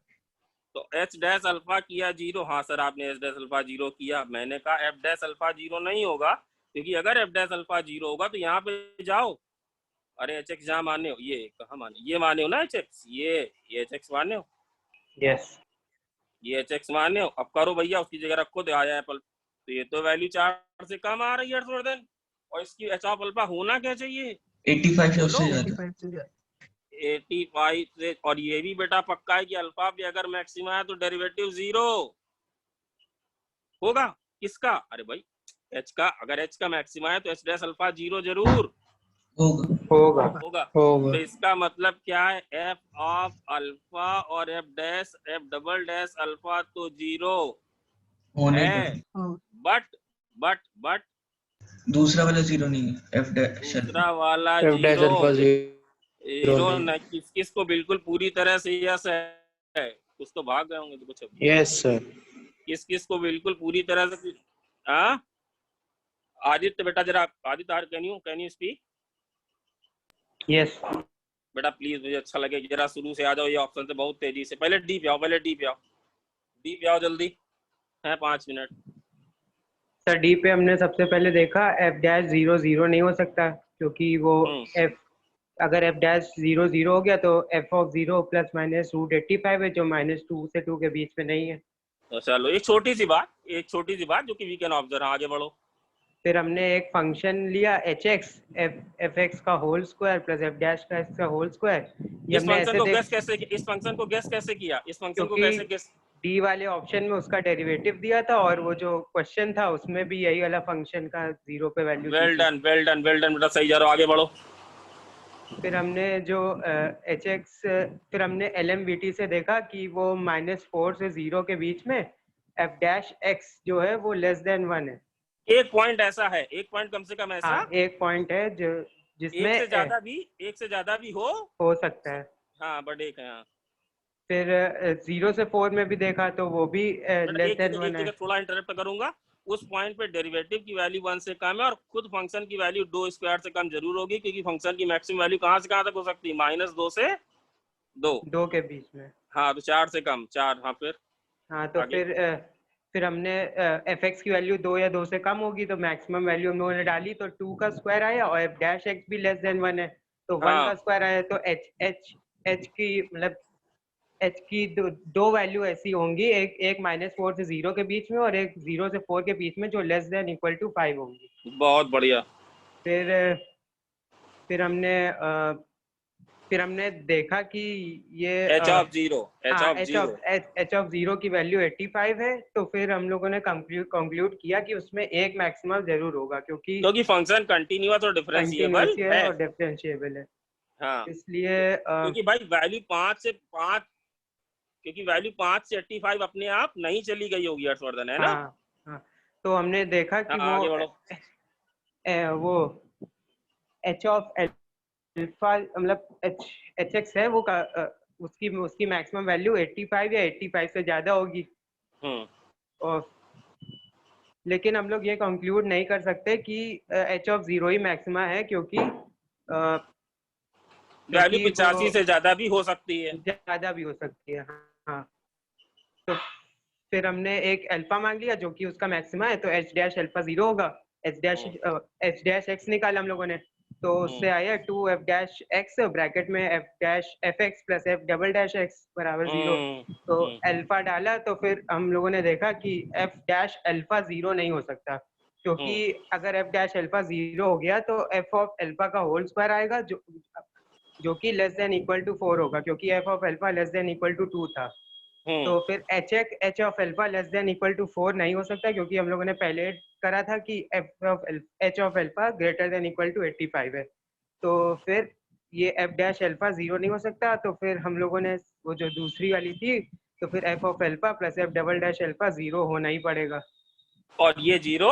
तो एच डैश अल्फा किया जीरो, हाँ सर आपने एच डैश अल्फा जीरो किया। मैंने कहा एफ डैश अल्फा जीरो नहीं होगा, क्योंकि अगर एफ डैश अल्फा जीरो होगा तो यहाँ पे जाओ, अरे एच एक्स जहाँ माने हो, ये कहाँ माने, ये माने हो ना एच एक्स, ये एच एक्स माने हो, यस ये एच एक्स माने हो। अब करो भैया उसकी जगह रखो, तो आया एप्पल, तो ये तो वैल्यू 4 से कम आ रही है हर्षवर्धन, और इसकी एच ऑफ अल्फा होना क्या चाहिए, 85 या उससे बोलो? ज्यादा। 85 से ज्यादा. 85 से, और ये भी बेटा पक्का है कि अल्फा भी अगर मैक्सिमा है तो डेरिवेटिव जीरो होगा। किसका, अरे भाई एच का, अगर एच का मैक्सिमा है तो एच डैश अल्फा जीरो जरूर होगा। होगा होगा। होगा। तो इसका मतलब क्या है, एफ ऑफ अल्फा और F dash, F double dash alpha तो जीरो होने है, का Oh, बट दूसरा वाला जीरो नहीं है, एफ डैश दूसरा वाला F dash zero, alpha zero zero नहीं। न, किस को बिल्कुल पूरी तरह से यस है, कुछ तो भाग गए होंगे तो कुछ, यस सर। किस को बिल्कुल पूरी तरह से, हाँ आदित्य बेटा जरा, Aditya can you speak yes बेटा प्लीज, मुझे अच्छा लगे, जरा शुरू से आ जाओ, ये ऑप्शन से बहुत तेजी से, पहले डी पे आओ, पहले डी पे आओ, डी पे आओ जल्दी, है 5 मिनट। सर डी पे हमने सबसे पहले देखा एफ डैश जीरो जीरो नहीं हो सकता, क्योंकि वो एफ, अगर एफ डैश जीरो जीरो हो गया तो f of zero plus minus root 85 है, जो -2 से 2 के बीच में नहीं है। तो चलो एक छोटी सी बात जो कि वी कैन ऑब्जर्व, आगे बढ़ो। फिर हमने एक फंक्शन लिया एच एक्स, एफ एक्स का whole square plus f dash का एक्स का होल स्क्वायर। इस फंक्शन को गेस कैसे, इस फंक्शन को गेस कैसे किया, इस फंक्शन को कैसे गेस? डी वाले ऑप्शन में उसका डेरिवेटिव दिया था, और वो जो क्वेश्चन था उसमें भी यही वाला फंक्शन का जीरो पे वैल्यू। वेल डन बेटा, सही जा रहा हो, आगे बढ़ो। फिर हमने जो एच एक्स, फिर हमने एल एम वी टी से देखा कि वो -4 से 0 के बीच में एफ डैश एक्स जो है वो लेस देन 1 है। एक पॉइंट ऐसा है, एक पॉइंट कम से कम ऐसा, हाँ एक पॉइंट है जो जिसमें एक से ज्यादा भी हो सकता है। हाँ बट एक है। हाँ फिर 0 से 4 में भी देखा तो वो भी लेस एक देन 1 है। जगह थोड़ा इंटरप्ट करूंगा, उस पॉइंट पे डेरिवेटिव की वैल्यू 1 से कम है, और खुद फंक्शन की वैल्यू 2 स्क्वायर से कम जरूर होगी, क्योंकि फंक्शन की मैक्सिमम वैल्यू कहाँ से कहाँ तक हो सकती है, -2 से 2 के बीच में। हाँ तो 4 से कम, 4। हाँ फिर हाँ तो आगे। फिर हमने एफ एक्स की वैल्यू 2 या 2 से कम होगी तो मैक्सिमम वैल्यू हम लोगों ने डाली, तो 2 का स्क्वायर आया, और एफ डैश एक्स भी लेस देन 1 है तो 1 का स्क्वायर आया, तो एच की मतलब एच की दो वैल्यू ऐसी होंगी, एक -4 से 0 के बीच में और एक 0 से 4 के बीच में, जो लेस देन इक्वल टू 5 होंगी। बहुत बढ़िया। फिर हमने देखा कि ये एच ऑफ जीरो की वैल्यू 85 है, तो फिर हम लोगों ने कंक्लूड किया कि उसमें एक मैक्सिमम जरूर होगा, क्योंकि फंक्शन कंटिन्यूअस और डिफरेंशिएबल है और डिफरेंशिएबल है। हाँ इसलिए क्योंकि भाई वैल्यू 5 से 85 अपने आप नहीं चली गई होगी हर्षवर्धन, है ना? हाँ, तो हमने देखा कि वो एच ऑफ अल्फा मतलब एच एक्स है, वो उसकी मैक्सिमम वैल्यू 85 या 85 से ज्यादा होगी। और लेकिन हम लोग ये कंक्लूड नहीं कर सकते कि H of zero he maxima है, क्योंकि वैल्यू 85 से ज्यादा भी हो सकती है, हाँ। तो फिर हमने एक अल्फा मान लिया जो कि उसका मैक्सिमा है, तो एच डैश अल्फा 0 होगा। एच डैश एक्स निकाला हम लोगों ने, तो उससे आया 2 f डैश x ब्रैकेट में f dash fx plus f double dash x बराबर 0। तो अल्फा डाला तो फिर हम लोगों ने देखा कि f डैश अल्फा 0 नहीं हो सकता, क्योंकि अगर f डैश अल्फा 0 हो गया तो f ऑफ अल्फा का होल स्क्वायर आएगा जो कि लेस देन इक्वल टू 4 होगा, क्योंकि f of alpha less than equal to 2 था। तो फिर h of alpha less than equal to 4 नहीं हो सकता, क्योंकि हम लोगों ने पहले करा था कि h of alpha greater than equal to 85 है। तो फिर ये f डैश अल्फा 0 नहीं हो सकता, तो फिर हम लोगों ने वो जो दूसरी वाली थी, तो फिर f of alpha plus f double dash alpha 0 होना ही पड़ेगा, और ये 0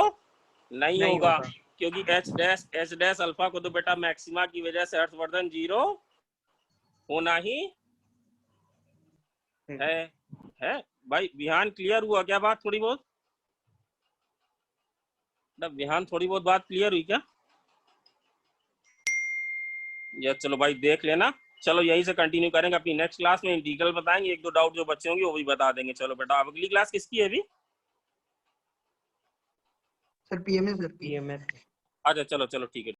नहीं होगा, होगा। क्योंकि h डैश अल्फा को तो बेटा मैक्सिमा की वजह से हर्षवर्धन 0 होना ही है भाई। विहान क्लियर हुआ क्या बात? थोड़ी बहुत विहान थोड़ी बहुत बात क्लियर हुई क्या? या चलो भाई देख लेना। चलो यहीं से कंटिन्यू करेंगे अपनी नेक्स्ट क्लास में, इंटीग्रल बताएंगे, एक दो डाउट जो बच्चे होंगे वो भी बता देंगे। चलो बेटा, अब अगली क्लास किसकी है अभी? Sir PMS sir. PMS। अच्छा चलो ठीक है।